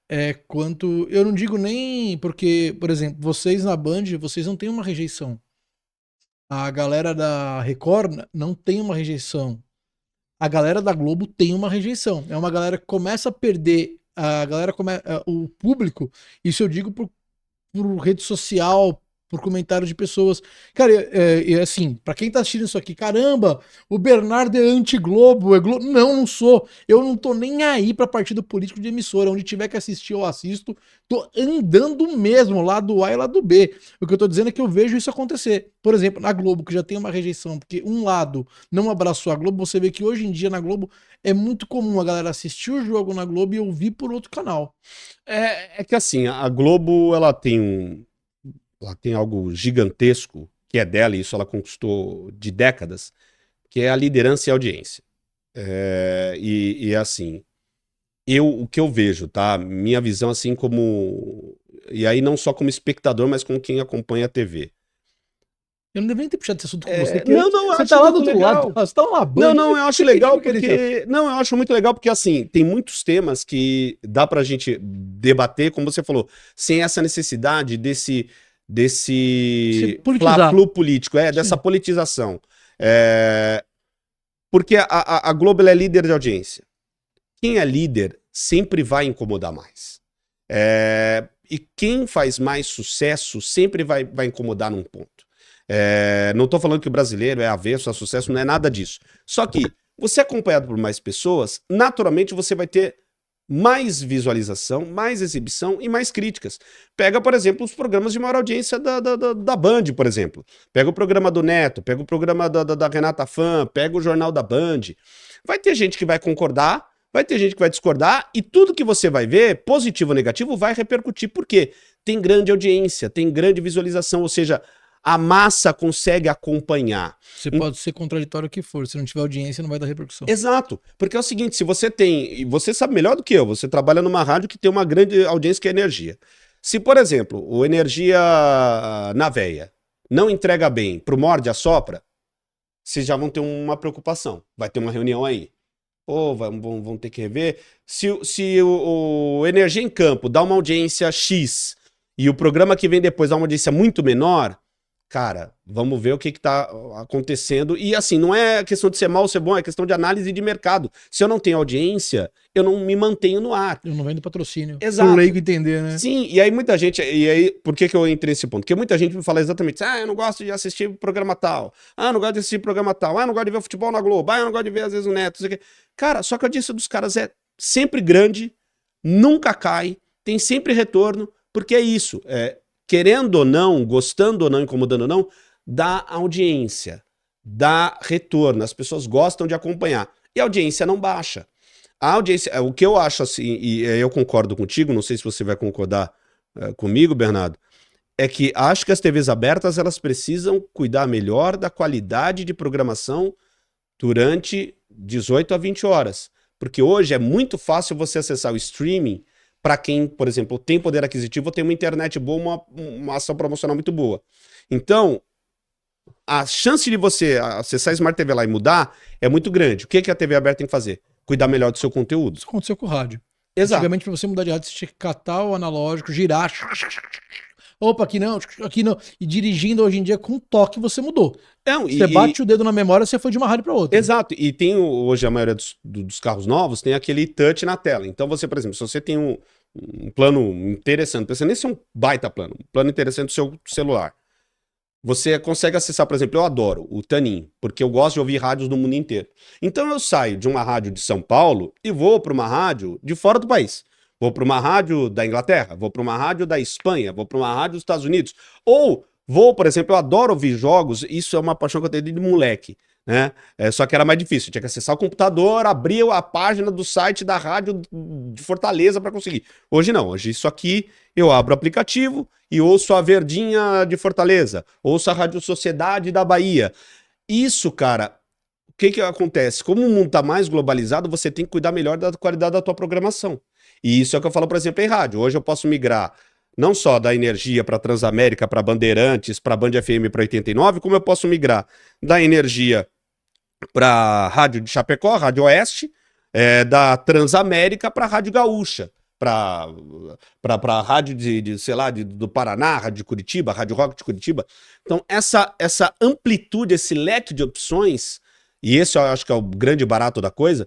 é quanto. Eu não digo nem porque, por exemplo, vocês na Band, vocês não têm uma rejeição. A galera da Record não tem uma rejeição. A galera da Globo tem uma rejeição. É uma galera que começa a perder. A galera o público, isso eu digo por rede social, por comentário de pessoas. Cara, assim, pra quem tá assistindo isso aqui, caramba, o Bernardo é anti-Globo, é Globo. Não, não sou. Eu não tô nem aí pra partido político de emissora. Onde tiver que assistir, eu assisto. Tô andando mesmo, lado A e lado B. O que eu tô dizendo é que eu vejo isso acontecer. Por exemplo, na Globo, que já tem uma rejeição, porque um lado não abraçou a Globo, você vê que hoje em dia na Globo é muito comum a galera assistir o jogo na Globo e ouvir por outro canal. É que assim, a Globo, ela tem algo gigantesco que é dela, e isso ela conquistou de décadas, que é a liderança e a audiência. Assim, o que eu vejo, tá? Minha visão assim como... E aí não só como espectador, mas como quem acompanha a TV. Eu não deveria ter puxado esse assunto com você. Eu Você acho tá lá do muito outro legal. lado. Você tá lá Band. Não, eu acho legal porque... Não, eu acho muito legal porque, assim, tem muitos temas que dá pra gente debater, como você falou, sem essa necessidade desse fla-flu político, dessa politização. Porque a Globo ela é líder de audiência. Quem é líder sempre vai incomodar mais. E quem faz mais sucesso sempre vai incomodar num ponto. Não tô falando que o brasileiro é avesso a sucesso, não é nada disso. Só que você acompanhado por mais pessoas, naturalmente você vai ter mais visualização, mais exibição e mais críticas. Pega, por exemplo, os programas de maior audiência da Band, por exemplo. Pega o programa do Neto, pega o programa da Renata Fã, pega o Jornal da Band. Vai ter gente que vai concordar, vai ter gente que vai discordar, e tudo que você vai ver, positivo ou negativo, vai repercutir. Por quê? Tem grande audiência, tem grande visualização, ou seja, a massa consegue acompanhar. Você pode ser contraditório o que for, se não tiver audiência não vai dar repercussão. Exato, porque é o seguinte, se você tem, e você sabe melhor do que eu, você trabalha numa rádio que tem uma grande audiência que é energia. Se, por exemplo, o Energia na Veia não entrega bem pro Morde a Sopra, vocês já vão ter uma preocupação, vai ter uma reunião aí. Ou vão ter que rever. Se o Energia em Campo dá uma audiência X e o programa que vem depois dá uma audiência muito menor, cara, vamos ver o que tá acontecendo. E assim, não é questão de ser mal ou ser bom, é questão de análise de mercado. Se eu não tenho audiência, eu não me mantenho no ar. Eu não vendo patrocínio. Exato. Pro leigo entender, né? Sim, e aí muita gente... E aí, por que eu entrei nesse ponto? Porque muita gente me fala exatamente, eu não gosto de assistir programa tal. Eu não gosto de assistir programa tal. Eu não gosto de ver futebol na Globo. Eu não gosto de ver, às vezes, o Neto. Não sei o quê. Cara, só que a audiência dos caras é sempre grande, nunca cai, tem sempre retorno, porque é isso. Querendo ou não, gostando ou não, incomodando ou não, dá audiência. dá retorno, as pessoas gostam de acompanhar. E a audiência não baixa. A audiência, o que eu acho assim, e eu concordo contigo, não sei se você vai concordar comigo, Bernardo, é que acho que as TVs abertas elas precisam cuidar melhor da qualidade de programação durante 18 a 20 horas. Porque hoje é muito fácil você acessar o streaming para quem, por exemplo, tem poder aquisitivo ou tem uma internet boa, uma ação promocional muito boa. Então, a chance de você acessar a Smart TV lá e mudar é muito grande. O que a TV aberta tem que fazer? Cuidar melhor do seu conteúdo. Isso aconteceu com o rádio. Exato. Antigamente, para você mudar de rádio, você tinha que catar o analógico, girar. Opa, aqui não, aqui não. E dirigindo hoje em dia, com um toque, você mudou. Não, você bate o dedo na memória, você foi de uma rádio para outra. Exato. E tem hoje a maioria dos carros novos tem aquele touch na tela. Então você, por exemplo, se você tem um plano interessante, pensando nesse é um baita plano, um plano interessante do seu celular. Você consegue acessar, por exemplo, eu adoro o Tanin, porque eu gosto de ouvir rádios do mundo inteiro. Então eu saio de uma rádio de São Paulo e vou para uma rádio de fora do país. Vou para uma rádio da Inglaterra, vou para uma rádio da Espanha, vou para uma rádio dos Estados Unidos. Ou vou, por exemplo, eu adoro ouvir jogos, isso é uma paixão que eu tenho de moleque, né? Só que era mais difícil, eu tinha que acessar o computador, abrir a página do site da rádio de Fortaleza para conseguir. Hoje não, hoje isso aqui eu abro o aplicativo e ouço a Verdinha de Fortaleza, ouço a Rádio Sociedade da Bahia. Isso, cara, o que acontece? Como o mundo tá mais globalizado, você tem que cuidar melhor da qualidade da tua programação. E isso é o que eu falo, por exemplo, em rádio. Hoje eu posso migrar não só da Energia para Transamérica, para Bandeirantes, para Band FM para 89, como eu posso migrar da Energia para Rádio de Chapecó, Rádio Oeste, da Transamérica para Rádio Gaúcha, para rádio sei lá, do Paraná, Rádio de Curitiba, Rádio Rock de Curitiba. Então, essa amplitude, esse leque de opções, e esse eu acho que é o grande barato da coisa,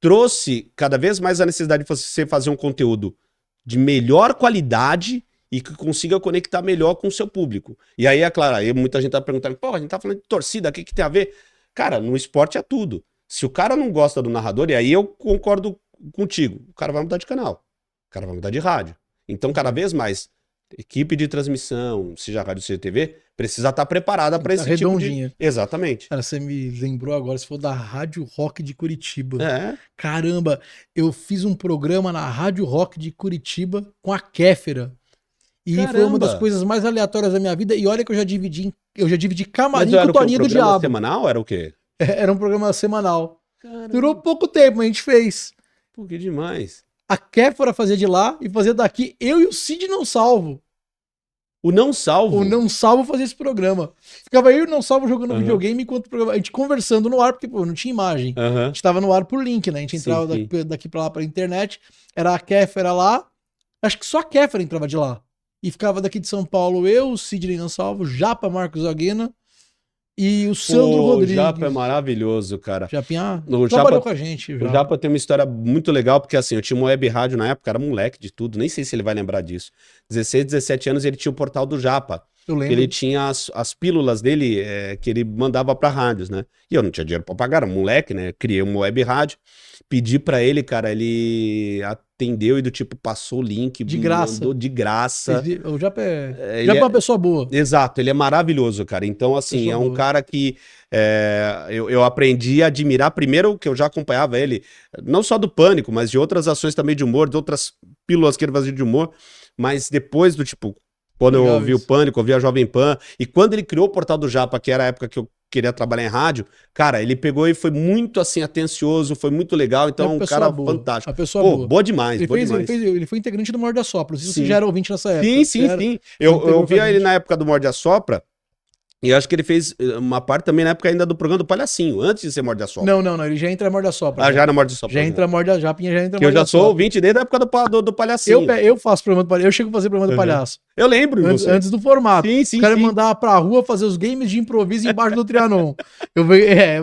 trouxe cada vez mais a necessidade de você fazer um conteúdo de melhor qualidade e que consiga conectar melhor com o seu público. E aí, é claro, aí muita gente tá perguntando, pô, a gente tá falando de torcida, o que tem a ver? Cara, no esporte é tudo. Se o cara não gosta do narrador, e aí eu concordo contigo, o cara vai mudar de canal, o cara vai mudar de rádio. Então, cada vez mais, equipe de transmissão, seja rádio, seja TV, precisa estar preparada para esse redondinha. Tipo de... Exatamente. Cara, você me lembrou agora, você falou da Rádio Rock de Curitiba. Caramba, eu fiz um programa na Rádio Rock de Curitiba com a Kéfera. E foi uma das coisas mais aleatórias da minha vida. E olha que eu já dividi camarim com o Toninho do Diabo. Semanal era o quê? Era um programa semanal. Caramba. Durou pouco tempo, mas a gente fez. Pô, que demais. A Kéfera fazia de lá e fazia daqui. Eu e o Cid Não Salvo. O Não Salvo? O Não Salvo fazia esse programa. Ficava eu e o Não Salvo jogando videogame enquanto o programa, a gente conversando no ar, porque pô, não tinha imagem. A gente tava no ar por link, né? A gente entrava daqui pra lá pra internet. Era a Kéfera lá. Acho que só a Kéfera entrava de lá. E ficava daqui de São Paulo eu, o Sidney Não Salvo, Japa Marcos Aguena e o Sandro Rodrigues. O Japa é maravilhoso, cara. Japinha trabalhou com a gente. O Japa tem uma história muito legal, porque assim, eu tinha uma web rádio na época, era moleque de tudo, nem sei se ele vai lembrar disso. 16, 17 anos ele tinha o portal do Japa. Eu lembro. Ele tinha as pílulas dele que ele mandava pra rádios, né? E eu não tinha dinheiro pra pagar, era moleque, né? Criei uma web rádio, pedi pra ele, cara, ele atendeu e do tipo passou o link. De graça. Mandou de graça. O Japa é uma pessoa boa. Exato, ele é maravilhoso, cara. Então, assim, é um cara que eu aprendi a admirar, primeiro que eu já acompanhava ele, não só do Pânico, mas de outras ações também de humor, de outras pílulas que ele fazia de humor, mas depois do tipo... Quando eu ouvi o Pânico, ouvi a Jovem Pan, e quando ele criou o Portal do Japa, que era a época que eu queria trabalhar em rádio, cara, ele pegou e foi muito, assim, atencioso, foi muito legal, então é um cara boa. fantástico. A pessoa boa. Boa demais, ele foi integrante do Morde a Sopra, não sei se você já era ouvinte nessa época. Sim. Eu via ele na época do Morde a Sopra, e acho que ele fez uma parte também na época ainda do programa do Palhacinho, antes de ser Morde a Sopra. Não, ele já entra Morde a Sopra. Já era Morde a Sopra. Já entra Morde a Japinha, já entra Morde a Sopra. Eu já sou ouvinte desde a época do Palhacinho. Eu faço programa do Palhaço, eu chego a fazer programa do Palhaço. Eu lembro. Antes do formato. Sim. O cara mandava pra rua fazer os games de improviso embaixo do Trianon.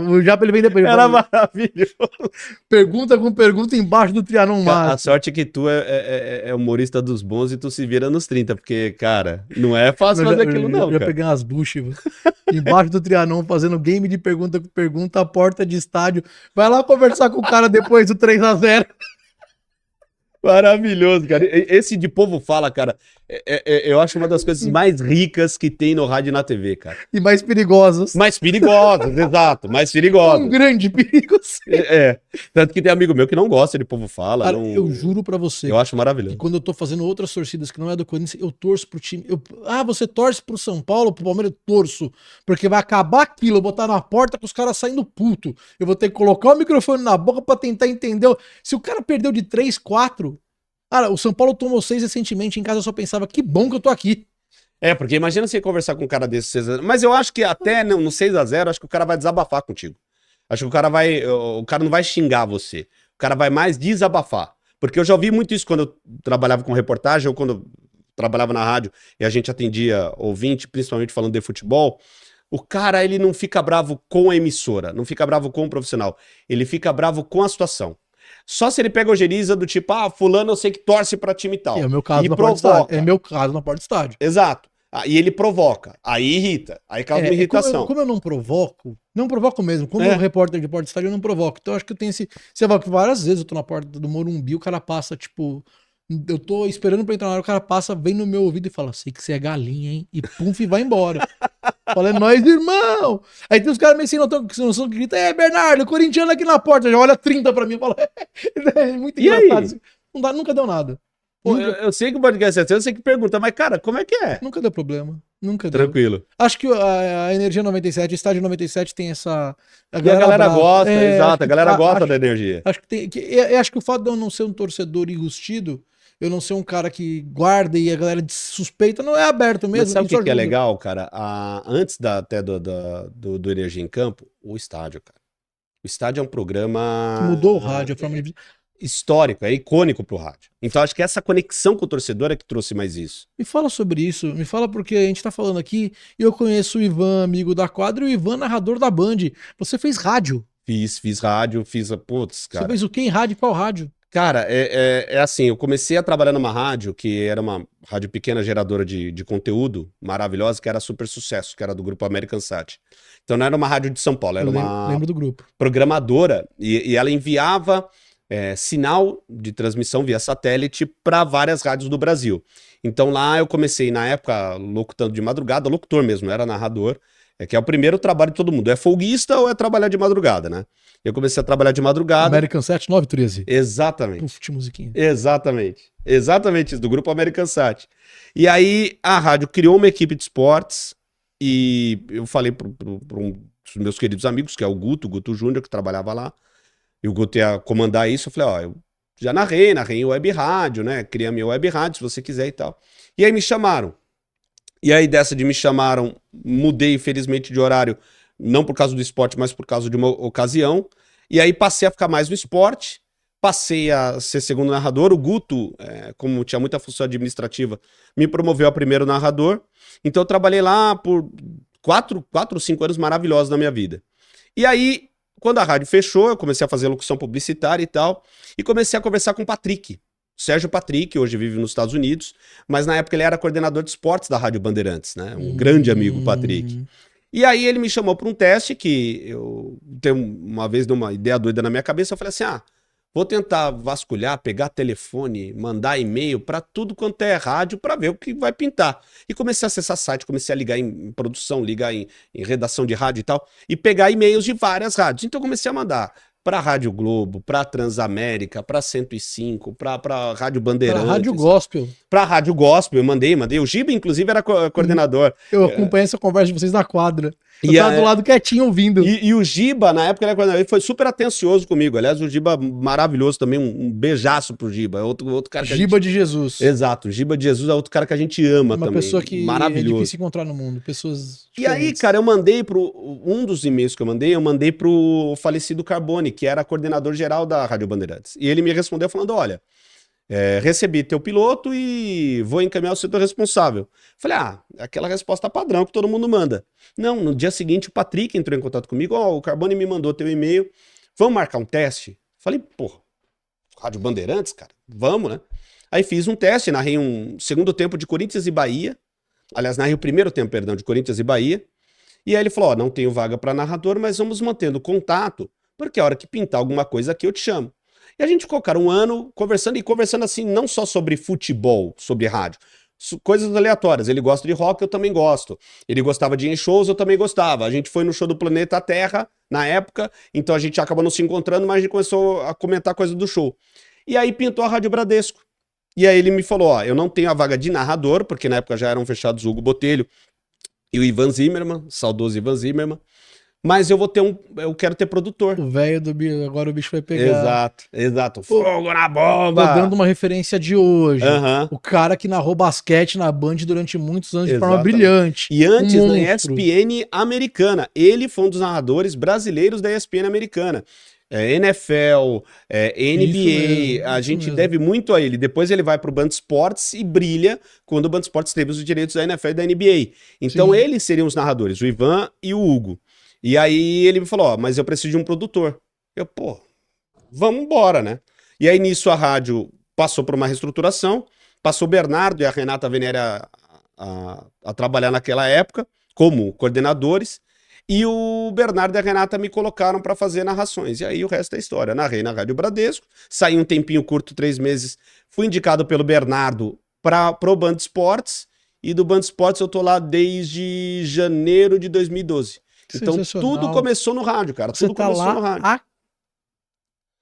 O Japa ele vem depois. Era maravilhoso. Pergunta com pergunta embaixo do Trianon. A sorte é que tu é humorista dos bons e tu se vira nos 30, porque, cara, não é fácil fazer aquilo não, cara. Eu já peguei umas buchas, embaixo do Trianon, fazendo game de pergunta com pergunta, a porta de estádio. Vai lá conversar com o cara depois do 3-0. Maravilhoso, cara. Esse de Povo Fala, cara, eu acho uma das coisas mais ricas que tem no rádio e na TV, cara. E mais perigosos. Mais perigosas, exato, mais Um perigosas. grande perigo, sim. Tanto que tem amigo meu que não gosta de Povo Fala. Cara, não... eu juro pra você. Eu acho E maravilhoso. quando eu tô fazendo outras torcidas que não é do Corinthians, eu torço pro time. Você torce pro São Paulo, pro Palmeiras? Eu torço. Porque vai acabar aquilo, eu vou botar na porta com os caras saindo puto. Eu vou ter que colocar o microfone na boca pra tentar entender. Se o cara perdeu de 3, 4. Cara, o São Paulo tomou 6 recentemente em casa, eu só pensava, que bom que eu tô aqui. Porque imagina você conversar com um cara desse 6x0. Mas eu acho que até no 6x0, acho que o cara vai desabafar contigo. Acho que o cara não vai xingar você. O cara vai mais desabafar. Porque eu já ouvi muito isso quando eu trabalhava com reportagem ou quando eu trabalhava na rádio e a gente atendia ouvinte, principalmente falando de futebol. O cara, ele não fica bravo com a emissora, não fica bravo com o profissional. Ele fica bravo com a situação. Só se ele pega ojeriza do tipo, fulano eu sei que torce pra time e tal. É o meu caso e na porta do estádio. provoca. É meu caso na porta do estádio. Exato. E ele provoca. Aí irrita. Aí causa uma irritação. Como eu não provoco mesmo. Como repórter de porta do estádio, eu não provoco. Então eu acho que eu tenho esse. Você vai que várias vezes eu tô na porta do Morumbi, o cara passa, tipo. Eu tô esperando pra entrar na hora, o cara passa, vem no meu ouvido e fala: sei que você é galinha, hein? E pum, e vai embora. Fala, é nóis, irmão. Aí tem os caras meio sem noção que gritam: Bernardo, corintiano aqui na porta. Já olha 30 pra mim e fala: é muito engraçado. Nunca deu nada. Pô, eu sei que o podcast é seu, eu sei que pergunta, mas cara, como é que é? Nunca deu problema. Nunca deu. Tranquilo. Acho que a Energia 97, o Estádio 97 tem essa. A galera gosta, exato. A galera gosta da energia. Acho que o fato de eu não ser um torcedor enrustido, eu não ser um cara que guarda e a galera suspeita, não é aberto mesmo. Mas sabe o que é legal, cara? Antes até do Energia em Campo, o estádio, cara. O estádio é um programa. Que mudou o rádio, a forma de. Histórico, é icônico pro rádio. Então acho que essa conexão com o torcedor é que trouxe mais isso. Me fala sobre isso, me fala porque a gente tá falando aqui e eu conheço o Ivan, amigo da quadra, e o Ivan, narrador da Band. Você fez rádio. Fiz rádio, putz, cara. Você fez o quê em rádio? Qual rádio? Cara, assim, eu comecei a trabalhar numa rádio, que era uma rádio pequena geradora de conteúdo maravilhosa, que era super sucesso, que era do grupo American Sat. Então não era uma rádio de São Paulo, era uma lembro do grupo. Programadora, e ela enviava sinal de transmissão via satélite para várias rádios do Brasil. Então lá eu comecei, na época, locutando de madrugada, locutor mesmo, não era narrador, que é o primeiro trabalho de todo mundo. É folguista ou é trabalhar de madrugada, né? Eu comecei a trabalhar de madrugada. American Sat 913. Exatamente. Puf, musiquinha. Exatamente isso, do grupo American Sat. E aí a rádio criou uma equipe de esportes e eu falei para um dos meus queridos amigos, que é o Guto Júnior, que trabalhava lá, e o Guto ia comandar isso. Eu falei, eu já narrei em web rádio, né? Criei a minha web rádio, se você quiser e tal. E aí me chamaram. E aí dessa de me chamaram, mudei, infelizmente, de horário, não por causa do esporte, mas por causa de uma ocasião. E aí passei a ficar mais no esporte, passei a ser segundo narrador. O Guto, como tinha muita função administrativa, me promoveu a primeiro narrador. Então eu trabalhei lá por 4 ou 5 anos maravilhosos na minha vida. E aí, quando a rádio fechou, eu comecei a fazer locução publicitária e tal, e comecei a conversar com o Patrick. Sérgio Patrick, hoje vive nos Estados Unidos, mas na época ele era coordenador de esportes da Rádio Bandeirantes, né? Um grande amigo, Patrick. E aí ele me chamou para um teste que eu uma vez deu uma ideia doida na minha cabeça, eu falei assim, vou tentar vasculhar, pegar telefone, mandar e-mail para tudo quanto é rádio para ver o que vai pintar. E comecei a acessar site, comecei a ligar em produção, ligar em redação de rádio e tal, e pegar e-mails de várias rádios. Então eu comecei a mandar para Rádio Globo, para Transamérica, para 105, para Rádio Bandeirantes. Para Rádio Gospel. Para Rádio Gospel, eu mandei. O Giba, inclusive, era coordenador. Eu acompanhei essa conversa de vocês na quadra. Eu tava do lado quietinho ouvindo. E o Giba, na época, ele foi super atencioso comigo. Aliás, o Giba maravilhoso também, um beijaço pro Giba. Outro cara que Giba de Jesus. Exato, o Giba de Jesus é outro cara que a gente ama também. Uma pessoa que maravilhoso. É difícil encontrar no mundo, pessoas diferentes. E aí, cara, eu mandei um dos e-mails que eu mandei pro falecido Carbone, que era coordenador geral da Rádio Bandeirantes. E ele me respondeu falando, olha, recebi teu piloto e vou encaminhar o setor responsável. Falei, aquela resposta padrão que todo mundo manda. Não, no dia seguinte o Patrick entrou em contato comigo, o Carbone me mandou teu e-mail, vamos marcar um teste? Falei, Rádio Bandeirantes, cara, vamos, né? Aí fiz um teste, narrei um segundo tempo de Corinthians e Bahia, aliás, narrei o primeiro tempo, perdão, de Corinthians e Bahia, e aí ele falou, não tenho vaga para narrador, mas vamos mantendo contato, porque a hora que pintar alguma coisa aqui eu te chamo. E a gente ficou, cara, um ano conversando assim, não só sobre futebol, sobre rádio, coisas aleatórias. Ele gosta de rock, eu também gosto. Ele gostava de ir em shows, eu também gostava. A gente foi no show do Planeta Terra, na época, então a gente acabou não se encontrando, mas a gente começou a comentar coisas do show. E aí pintou a Rádio Bradesco. E aí ele me falou, ó, eu não tenho a vaga de narrador, porque na época já eram fechados o Hugo Botelho e o Ivan Zimmermann, saudoso Ivan Zimmermann, mas eu quero ter produtor. O velho agora o bicho vai pegar. Exato. Fogo na bomba! Tô dando uma referência de hoje. Aham. O cara que narrou basquete na Band durante muitos anos de forma Exatamente. brilhante. E antes, Um na monstro. ESPN americana. Ele foi um dos narradores brasileiros da ESPN americana. NFL, NBA, a gente mesmo. deve muito a ele. Depois ele vai pro Band Esportes e brilha quando o Band Esportes teve os direitos da NFL e da NBA. Então Sim. eles seriam os narradores, o Ivan e o Hugo. E aí ele me falou, ó, mas eu preciso de um produtor. Eu, pô, vamos embora, né? E aí nisso a rádio passou por uma reestruturação, passou o Bernardo e a Renata Venere a trabalhar naquela época como coordenadores, e o Bernardo e a Renata me colocaram para fazer narrações. E aí o resto é história. Narrei na Rádio Bradesco, saí um tempinho curto, 3 meses, fui indicado pelo Bernardo pro Band Esportes, e do Band Esportes eu tô lá desde janeiro de 2012. Então tudo começou no rádio, cara. Você Tudo tá começou lá no rádio. há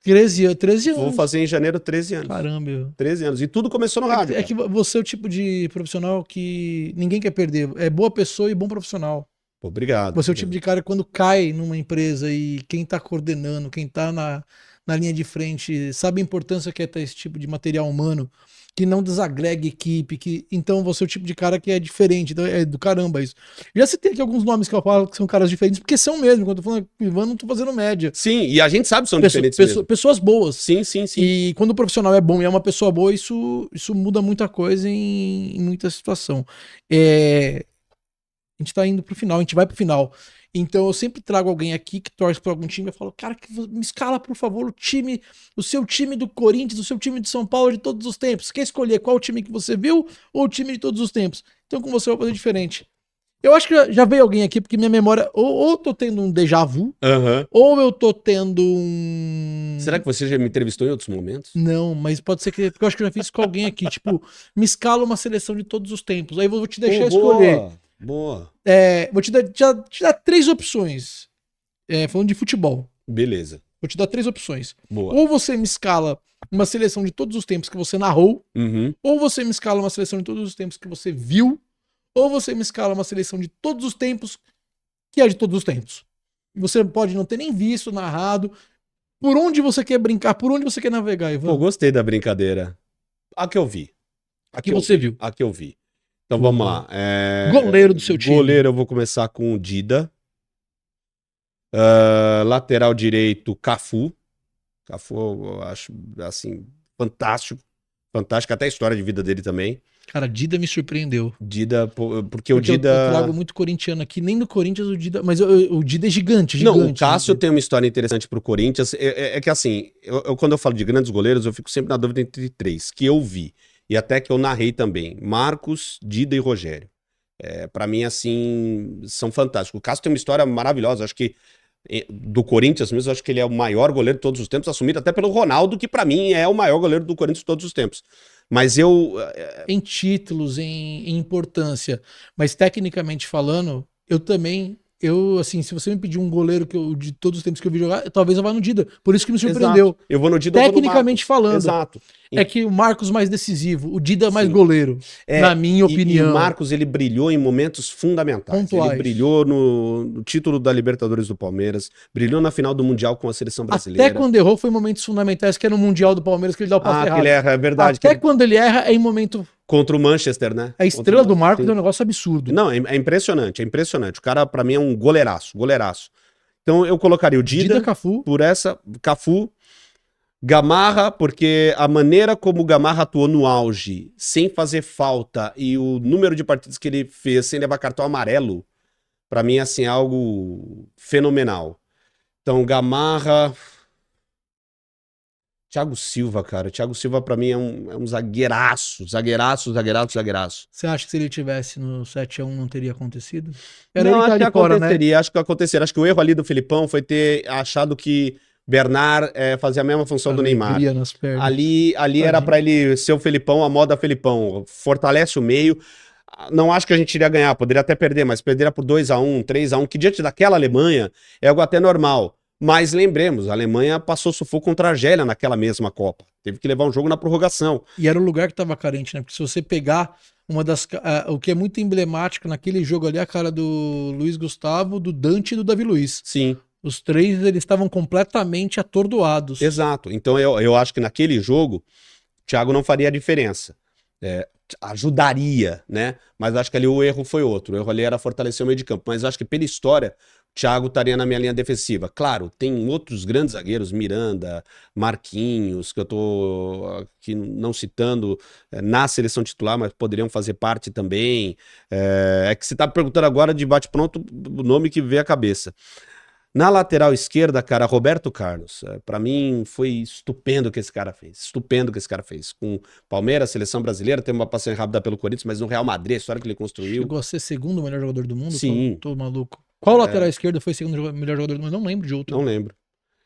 13 anos. Vou fazer em janeiro 13 anos. Caramba. 13 anos. E tudo começou no rádio. É que você é o tipo de profissional que ninguém quer perder. É boa pessoa e bom profissional. Pô, obrigado. Você é o tipo de cara que quando cai numa empresa e quem tá coordenando, quem tá na linha de frente, sabe a importância que é ter esse tipo de material humano, que não desagrega equipe, então você é o tipo de cara que é diferente, então é do caramba isso. Já citei aqui alguns nomes que eu falo que são caras diferentes, porque são mesmo, quando eu tô falando Ivan, não tô fazendo média. Sim, e a gente sabe que são diferentes mesmo. Pessoas boas. Sim. E quando o profissional é bom e é uma pessoa boa, isso muda muita coisa em muita situação. A gente tá indo pro final, a gente vai pro final. Então eu sempre trago alguém aqui que torce pra algum time e falo, cara, me escala, por favor, o seu time do Corinthians, o seu time de São Paulo de todos os tempos. Você quer escolher qual time que você viu ou o time de todos os tempos? Então com você eu vou fazer diferente. Eu acho que já veio alguém aqui, porque minha memória, ou eu tô tendo um déjà vu, ou eu tô tendo um... Será que você já me entrevistou em outros momentos? Não, mas pode ser que... Porque eu acho que eu já fiz com alguém aqui, tipo, me escala uma seleção de todos os tempos. Aí eu vou te deixar escolher. Boa. Vou te dar 3 opções. Falando de futebol. Beleza. Vou te dar 3 opções. Boa. Ou você me escala uma seleção de todos os tempos que você narrou, ou você me escala uma seleção de todos os tempos que você viu, ou você me escala uma seleção de todos os tempos que é de todos os tempos. Você pode não ter nem visto, narrado. Por onde você quer brincar, por onde você quer navegar, Ivan? Pô, gostei da brincadeira. A que eu vi. A que você viu. A que eu vi. Então vamos lá. Goleiro do seu time. Goleiro eu vou começar com o Dida. Lateral direito, Cafu. Cafu eu acho, assim, fantástico. Fantástico, até a história de vida dele também. Cara, Dida me surpreendeu. Dida, porque o Dida... Eu trago muito corintiano aqui, nem no Corinthians o Dida... Mas o Dida é gigante. Não, o Cássio tem uma história interessante pro Corinthians. É que assim, quando eu falo de grandes goleiros, eu fico sempre na dúvida entre 3, que eu vi. E até que eu narrei também. Marcos, Dida e Rogério. Pra mim, assim, são fantásticos. O Cássio tem uma história maravilhosa. Acho que do Corinthians mesmo, acho que ele é o maior goleiro de todos os tempos, assumido até pelo Ronaldo, que pra mim é o maior goleiro do Corinthians de todos os tempos. Mas em títulos, em importância. Mas tecnicamente falando, eu também... assim, se você me pedir um goleiro de todos os tempos que eu vi jogar, talvez eu vá no Dida. Por isso que me surpreendeu. Exato. Eu vou no Dida. Tecnicamente falando. Exato. É que o Marcos mais decisivo, o Dida mais goleiro, na minha opinião. E o Marcos, ele brilhou em momentos fundamentais. Pontuais. Ele brilhou no título da Libertadores do Palmeiras, brilhou na final do Mundial com a seleção brasileira. Até quando errou foi em momentos fundamentais, que era no Mundial do Palmeiras, que ele dá o passe errado. Que ele erra, é verdade. Até quando ele erra é em momento... Contra o Manchester, né? A estrela do Marcos é um negócio absurdo. Não, é impressionante, é impressionante. O cara, pra mim, é um goleiraço, goleiraço. Então eu colocaria o Dida Cafu. por essa, Cafu, Gamarra, porque a maneira como o Gamarra atuou no auge, sem fazer falta, e o número de partidas que ele fez sem levar cartão amarelo, pra mim, assim, é algo fenomenal. Então, Gamarra... Thiago Silva, cara. Thiago Silva, pra mim, é um zagueiraço. Zagueiraço. Você acha que se ele tivesse no 7-1 não teria acontecido? Não, acho que aconteceria. Acho que aconteceria. Acho que o erro ali do Filipão foi ter achado que Bernard fazia a mesma função do Neymar. Alegria nas pernas. Ali era pra ele ser o Felipão, a moda Felipão. Fortalece o meio. Não acho que a gente iria ganhar, poderia até perder, mas perderia por 2-1, 3-1, que diante daquela Alemanha é algo até normal. Mas lembremos, a Alemanha passou sufoco contra a Argélia naquela mesma Copa. Teve que levar um jogo na prorrogação. E era o lugar que tava carente, né? Porque se você pegar o que é muito emblemático naquele jogo ali, a cara do Luiz Gustavo, do Dante e do Davi Luiz. Sim. Os três, eles estavam completamente atordoados. Exato. Então eu acho que naquele jogo, o Thiago não faria a diferença. Ajudaria, né? Mas acho que ali o erro foi outro. O erro ali era fortalecer o meio de campo. Mas acho que pela história, o Thiago estaria na minha linha defensiva. Claro, tem outros grandes zagueiros, Miranda, Marquinhos, que eu tô aqui não citando na seleção titular, mas poderiam fazer parte também. É que você tá perguntando agora de bate-pronto o nome que veio à cabeça. Na lateral esquerda, cara, Roberto Carlos. Pra mim, foi estupendo o que esse cara fez. Estupendo o que esse cara fez. Com Palmeiras, seleção brasileira, teve uma passagem rápida pelo Corinthians, mas no Real Madrid, a história que ele construiu. Chegou a ser segundo melhor jogador do mundo? Sim. Tô maluco. Qual lateral esquerdo foi segundo melhor jogador do mundo? Eu não lembro de outro. Não lembro.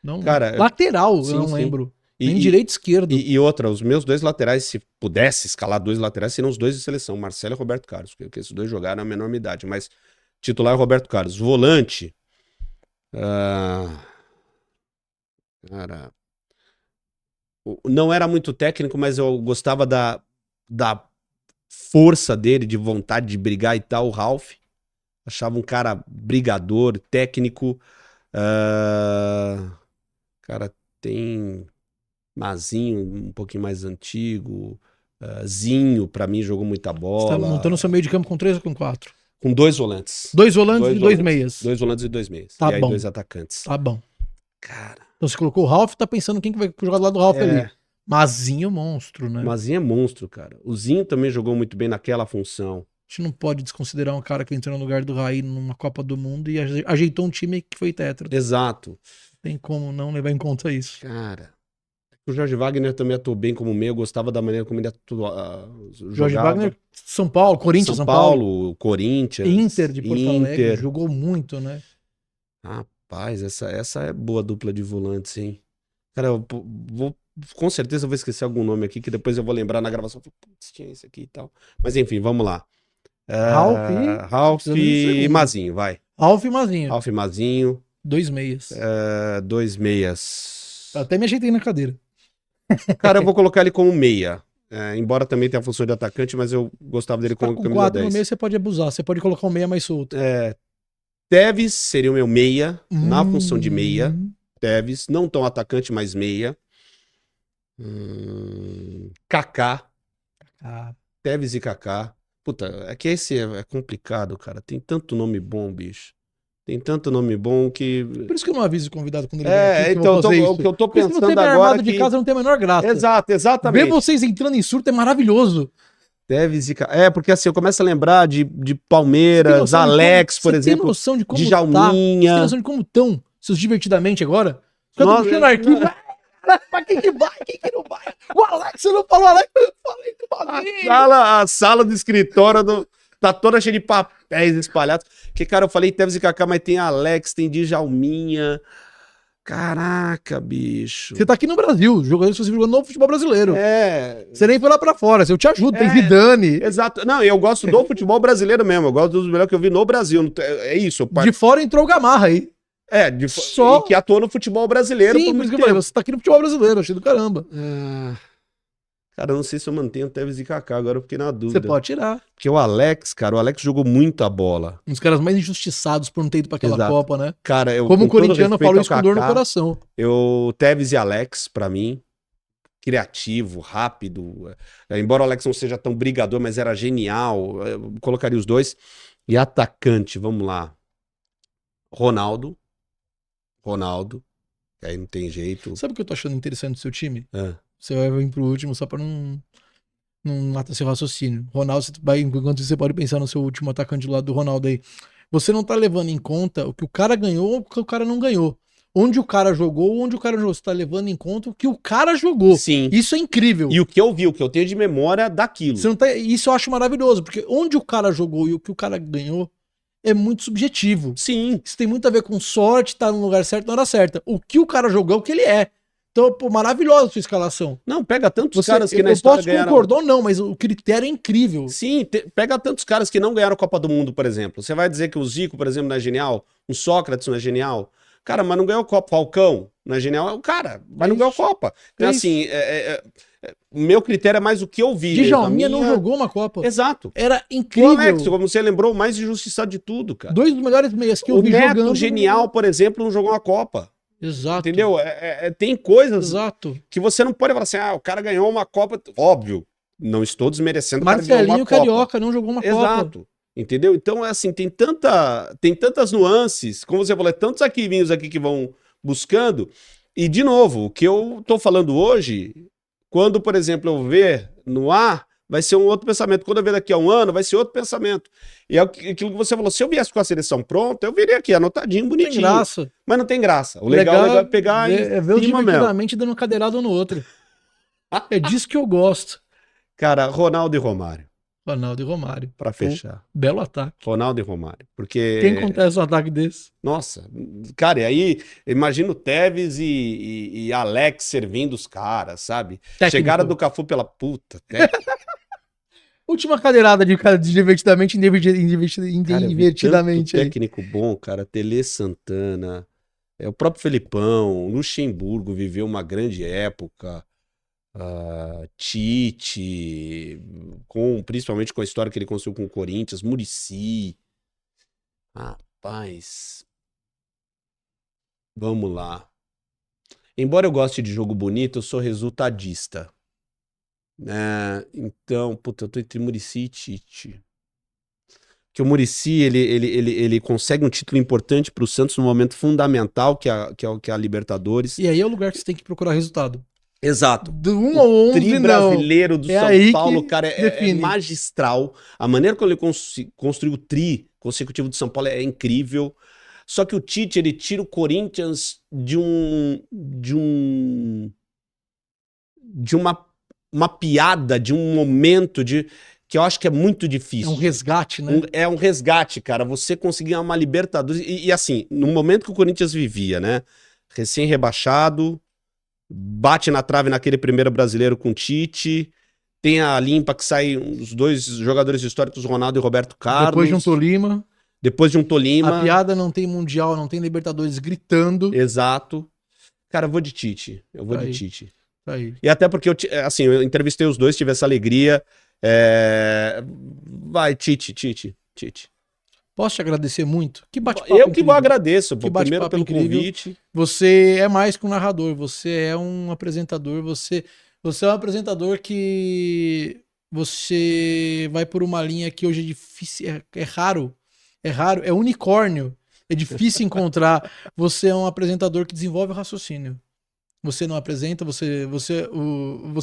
Não, cara, lateral, sim, eu não sim. lembro. Nem direito e esquerdo. E outra, os meus dois laterais, se pudesse escalar dois laterais, seriam os dois de seleção, Marcelo e Roberto Carlos, porque esses dois jogaram a menor idade, mas titular é Roberto Carlos. Volante... cara, não era muito técnico, mas eu gostava da força dele, de vontade de brigar e tal, o Ralf. Achava um cara brigador, técnico. Cara, tem Mazinho, um pouquinho mais antigo. Zinho, pra mim, jogou muita bola. Você tá montando o seu meio de campo com 3 ou com 4? Com 2 volantes. 2 volantes e 2 meias. 2 volantes e 2 meias. Tá e aí bom. 2 atacantes. Tá bom. Cara. Então você colocou o Ralf, tá pensando quem que vai jogar do lado do Ralf ali. Mazinho monstro, né? Mazinho é monstro, cara. O Zinho também jogou muito bem naquela função. A gente não pode desconsiderar um cara que entrou no lugar do Raí numa Copa do Mundo e ajeitou um time que foi tetra. Exato. Tem como não levar em conta isso. Cara. O Jorge Wagner também atuou bem como meio, eu gostava da maneira como ele atuava. Jorge Wagner, São Paulo, Corinthians, São Paulo, Corinthians. Inter de Porto Alegre, jogou muito, né? Rapaz, essa é boa dupla de volantes, hein? Cara, eu com certeza eu vou esquecer algum nome aqui, que depois eu vou lembrar na gravação. Putz, tinha esse aqui e tal. Mas enfim, vamos lá. Ralf e Mazinho, vai. Ralf e Mazinho. Ralf e Mazinho. 2 meias. 2 meias. Eu até me ajeitei na cadeira. Cara, eu vou colocar ele como meia. Embora também tenha a função de atacante, mas eu gostava dele como camisa 4 10. no meio você pode abusar, você pode colocar um meia mais solto. Teves seria o meu meia, na função de meia. Teves, não tão atacante, mas meia. Kaká. Teves e Kaká. Puta, é que esse é complicado, cara. Tem tanto nome bom, bicho. Tem tanto nome bom que... Por isso que eu não aviso o convidado quando ele vem aqui. Então o que eu tô pensando agora... Se você armado de casa não tem a menor graça. Exatamente. Ver vocês entrando em surto é maravilhoso. Teves e porque assim, eu começo a lembrar de Palmeiras, Alex, por exemplo. Você tem noção de como Djalminha. Você tem noção de como estão seus divertidamente agora? Eu tô puxando arquivo. Mas quem que vai? Quem que não vai? O Alex, você não falou Alex? Eu falei do bagulho. A sala do escritório tá toda cheia de papéis espalhados. Que, cara, eu falei Teves e Kaká, mas tem Alex, tem Djalminha. Caraca, bicho. Você tá aqui no Brasil, jogando, você jogou no futebol brasileiro. Você nem foi lá pra fora, eu te ajudo, tem Zidane. Exato. Não, eu gosto do futebol brasileiro mesmo, eu gosto dos melhores que eu vi no Brasil. É isso. De fora entrou o Gamarra aí. E que atuou no futebol brasileiro. Sim, por isso que eu falei, você tá aqui no futebol brasileiro, achei do caramba. Cara, eu não sei se eu mantenho Teves e Kaká, agora eu fiquei na dúvida. Você pode tirar. Porque o Alex jogou muita bola. Um dos caras mais injustiçados por não ter ido pra aquela Copa, né? Cara, como o corintiano falou isso com dor no coração. Teves e Alex, pra mim, criativo, rápido. Embora o Alex não seja tão brigador, mas era genial. Eu colocaria os dois. E atacante, vamos lá. Ronaldo. Aí não tem jeito. Sabe o que eu tô achando interessante do seu time? Você vai vir pro último só pra não matar seu raciocínio. Ronaldo, enquanto isso, você pode pensar no seu último atacante do lado do Ronaldo aí. Você não tá levando em conta o que o cara ganhou ou o que o cara não ganhou. Onde o cara jogou, onde o cara jogou. Você tá levando em conta o que o cara jogou. Sim. Isso é incrível. E o que eu vi, o que eu tenho de memória daquilo. Você não tá... Isso eu acho maravilhoso, porque onde o cara jogou e o que o cara ganhou é muito subjetivo. Sim. Isso tem muito a ver com sorte, tá no lugar certo na hora certa. O que o cara jogou é o que ele é. Então, pô, maravilhosa a sua escalação. Não, pega tantos Você, caras que eu, na eu história posso ganharam. concordar ou não, mas o critério é incrível. Sim, pega tantos caras que não ganharam a Copa do Mundo, por exemplo. Você vai dizer que o Zico, por exemplo, não é genial? O Sócrates não é genial? Cara, mas não ganhou a Copa. Falcão não é genial? É o cara, mas não ganhou a Copa. Então, assim, meu critério é mais o que eu vi. Djalminha não jogou uma Copa. Exato. Era incrível. O Alex, como você lembrou, o mais injustiçado de tudo, cara. 2 dos melhores meias que eu vi jogando. O Neto, jogando. genial, por exemplo, não jogou uma Copa. Exato. Entendeu? Tem coisas que você não pode falar assim, o cara ganhou uma Copa. Óbvio, não estou desmerecendo. Marcelinho Carioca não jogou uma Copa. Exato. Entendeu? Então, é assim, tem tantas nuances, como você falou, tantos arquivinhos aqui que vão buscando. E, de novo, o que eu tô falando hoje, quando, por exemplo, eu ver no ar, vai ser um outro pensamento. Quando eu ver daqui a um ano, vai ser outro pensamento. E é aquilo que você falou, se eu viesse com a seleção pronta, eu viria aqui, anotadinho, bonitinho. Tem graça. Mas não tem graça. O legal é pegar ver os divertidamente dando cadeirada um no outro. É disso que eu gosto. Cara, Ronaldo e Romário. Ronaldo e Romário. Pra fechar. Belo ataque. Ronaldo e Romário. Porque... Quem acontece um ataque desse? Nossa, cara, e aí, imagina o Tevez e Alex servindo os caras, sabe? Técnico. Chegaram do Cafu pela puta. Última cadeirada de divertidamente, invertidamente. Cara, técnico bom, cara. Tele Santana, o próprio Felipão, Luxemburgo viveu uma grande época. Tite, principalmente com a história que ele construiu com o Corinthians, Muricy. Rapaz, vamos lá. Embora eu goste de jogo bonito, eu sou resultadista. Então, puta, eu tô entre Muricy e Tite. Que o Muricy, ele consegue um título importante pro Santos num momento fundamental, que é a Libertadores. E aí é o lugar que você tem que procurar resultado. Exato. Do 1 ao 11, tri brasileiro do São Paulo, cara, é magistral. A maneira como ele construiu o tri consecutivo do São Paulo é incrível. Só que o Tite, ele tira o Corinthians de uma piada, de um momento que eu acho que é muito difícil. É um resgate, né? É um resgate, cara. Você conseguir uma Libertadores. E assim, no momento que o Corinthians vivia, né? Recém-rebaixado, bate na trave naquele primeiro brasileiro com Tite, tem a limpa que sai os 2 jogadores históricos, Ronaldo e Roberto Carlos. Depois de um Tolima. A piada não tem Mundial, não tem Libertadores gritando. Exato. Cara, eu vou de Tite. De Tite. Aí. E até porque eu entrevistei os dois, tive essa alegria. Vai, Tite. Posso te agradecer muito? Que bate-papo Eu que agradeço, primeiro pelo convite. Você é mais que um narrador, você é um apresentador, você é um apresentador que você vai por uma linha que hoje é difícil, é raro, é unicórnio, é difícil encontrar. Você é um apresentador que desenvolve o raciocínio. Você não apresenta, você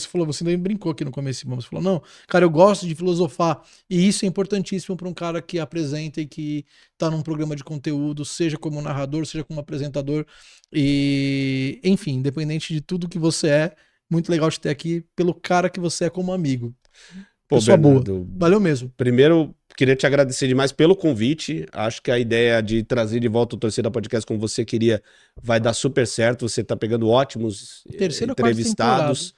falou, você nem brincou aqui no começo, você falou, não, cara, eu gosto de filosofar, e isso é importantíssimo para um cara que apresenta e que tá num programa de conteúdo, seja como narrador, seja como apresentador, e enfim, independente de tudo que você é, muito legal te ter aqui pelo cara que você é como amigo. Pessoa Bernardo, boa. Valeu mesmo. Primeiro, queria te agradecer demais pelo convite. Acho que a ideia de trazer de volta o Torcida Podcast como você queria vai dar super certo. Você está pegando ótimos entrevistados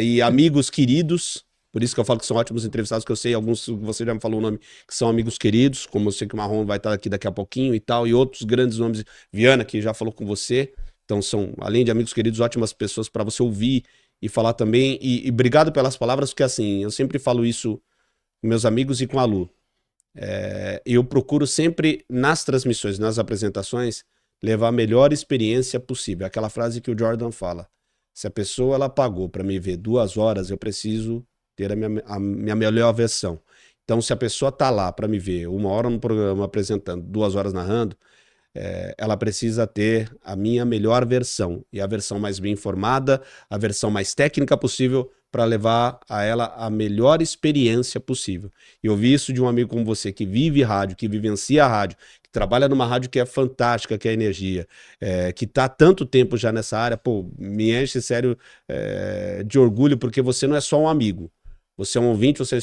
e amigos queridos. Por isso que eu falo que são ótimos entrevistados, que eu sei, alguns você já me falou o nome, que são amigos queridos, como eu sei que o Marrom vai estar aqui daqui a pouquinho e tal, e outros grandes nomes. Viana, que já falou com você. Então são, além de amigos queridos, ótimas pessoas para você ouvir e falar também, e obrigado pelas palavras, porque assim, eu sempre falo isso com meus amigos e com a Lu. Eu procuro sempre, nas transmissões, nas apresentações, levar a melhor experiência possível. Aquela frase que o Jordan fala, se a pessoa ela pagou para me ver 2 horas, eu preciso ter a minha melhor versão. Então, se a pessoa tá lá para me ver 1 hora no programa apresentando, 2 horas narrando, ela precisa ter a minha melhor versão, e a versão mais bem informada, a versão mais técnica possível, para levar a ela a melhor experiência possível. E ouvir isso de um amigo como você, que vive rádio, que vivencia a rádio, que trabalha numa rádio que é fantástica, que é energia, que está há tanto tempo já nessa área, pô, me enche, sério, de orgulho, porque você não é só um amigo, Você é um ouvinte, você é um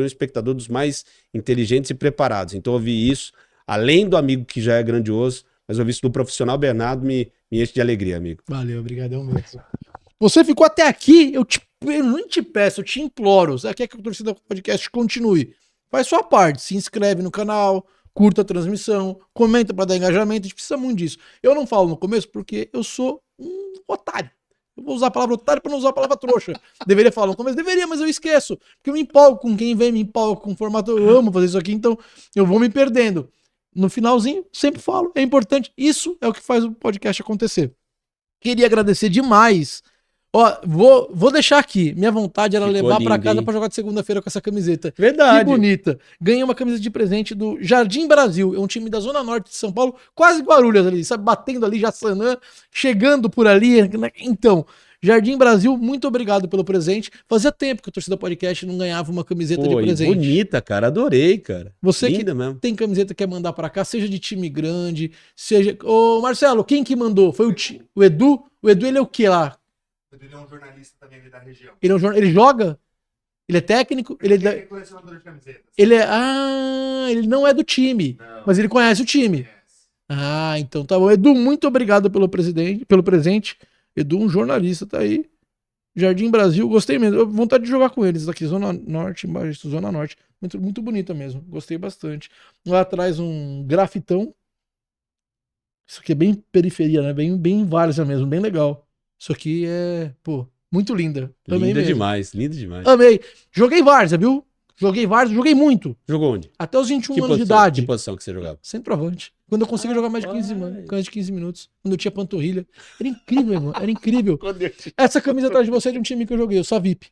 espectador dos mais inteligentes e preparados. Então, ouvir isso, além do amigo que já é grandioso, mas ouvir isso do profissional Bernardo me enche de alegria, amigo. Valeu, obrigadão mesmo. Você ficou até aqui, eu não te peço, eu te imploro. Você quer que a Torcida Podcast continue? Faz sua parte, se inscreve no canal, curta a transmissão, comenta para dar engajamento, a gente precisa muito disso. Eu não falo no começo porque eu sou um otário. Eu vou usar a palavra otário para não usar a palavra trouxa. Deveria falar no começo? Deveria, mas eu esqueço. Porque eu me empolgo com quem vem, me empolgo com o formato. Eu amo fazer isso aqui, então eu vou me perdendo. No finalzinho, sempre falo, é importante. Isso é o que faz o podcast acontecer. Queria agradecer demais. Ó, vou deixar aqui. Minha vontade era Ficou levar pra lindo, casa hein? pra jogar de segunda-feira com essa camiseta. Verdade. Que bonita. Ganhei uma camisa de presente do Jardim Brasil. É um time da Zona Norte de São Paulo, quase Guarulhos ali, sabe? Batendo ali, Jaçanã, chegando por ali. Então, Jardim Brasil, muito obrigado pelo presente. Fazia tempo que a Torcida Podcast não ganhava uma camiseta de Pô, e presente. bonita, cara. Adorei, cara. Você Linda que mesmo. tem camiseta que quer mandar pra cá, seja de time grande, seja... Ô, Marcelo, quem que mandou? Foi o Edu? O Edu, ele é o que lá? Ele é um jornalista também ali da região. Ele joga? Ele é técnico? Ele Ele é colecionador de camisetas. ele não é do time, Não. mas ele conhece o time. Yes. Ah, então tá bom. Edu, muito obrigado pelo presente. Edu, um jornalista, tá aí. Jardim Brasil, gostei mesmo. Eu vontade de jogar com eles aqui, Zona Norte, embaixo, Zona Norte. Muito, muito bonita mesmo. Gostei bastante. Lá atrás um grafitão. Isso aqui é bem periferia, né? Bem várzea mesmo, bem legal. Isso aqui é, pô, muito linda. Amei Linda mesmo. demais, linda demais. Amei. Joguei várzea, viu? Joguei várzea, joguei muito. Jogou onde? Até os 21 Que anos de posição? idade. Que posição que você jogava? Centroavante. Quando eu conseguia jogar mais de 15, Rapaz. mais de 15 minutos. Quando eu tinha panturrilha. Era incrível, irmão. Era incrível. Essa camisa atrás de você é de um time que eu joguei, eu só VIP.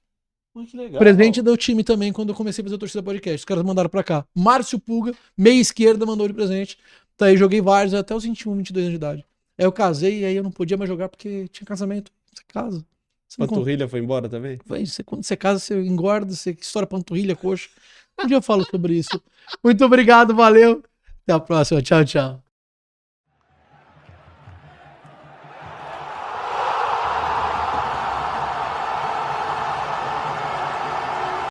Pô, que legal. Presente do time também quando eu comecei a fazer a Torcida Podcast. Os caras mandaram pra cá. Márcio Puga, meia esquerda, mandou de presente. Tá aí, joguei vários até os 21, 22 anos de idade. Aí eu casei e aí eu não podia mais jogar porque tinha casamento. Você casa. Você não Panturrilha foi embora também? quando você casa, você engorda, você estoura panturrilha, coxa. Um dia eu falo sobre isso. Muito obrigado, valeu. Até a próxima. Tchau, tchau.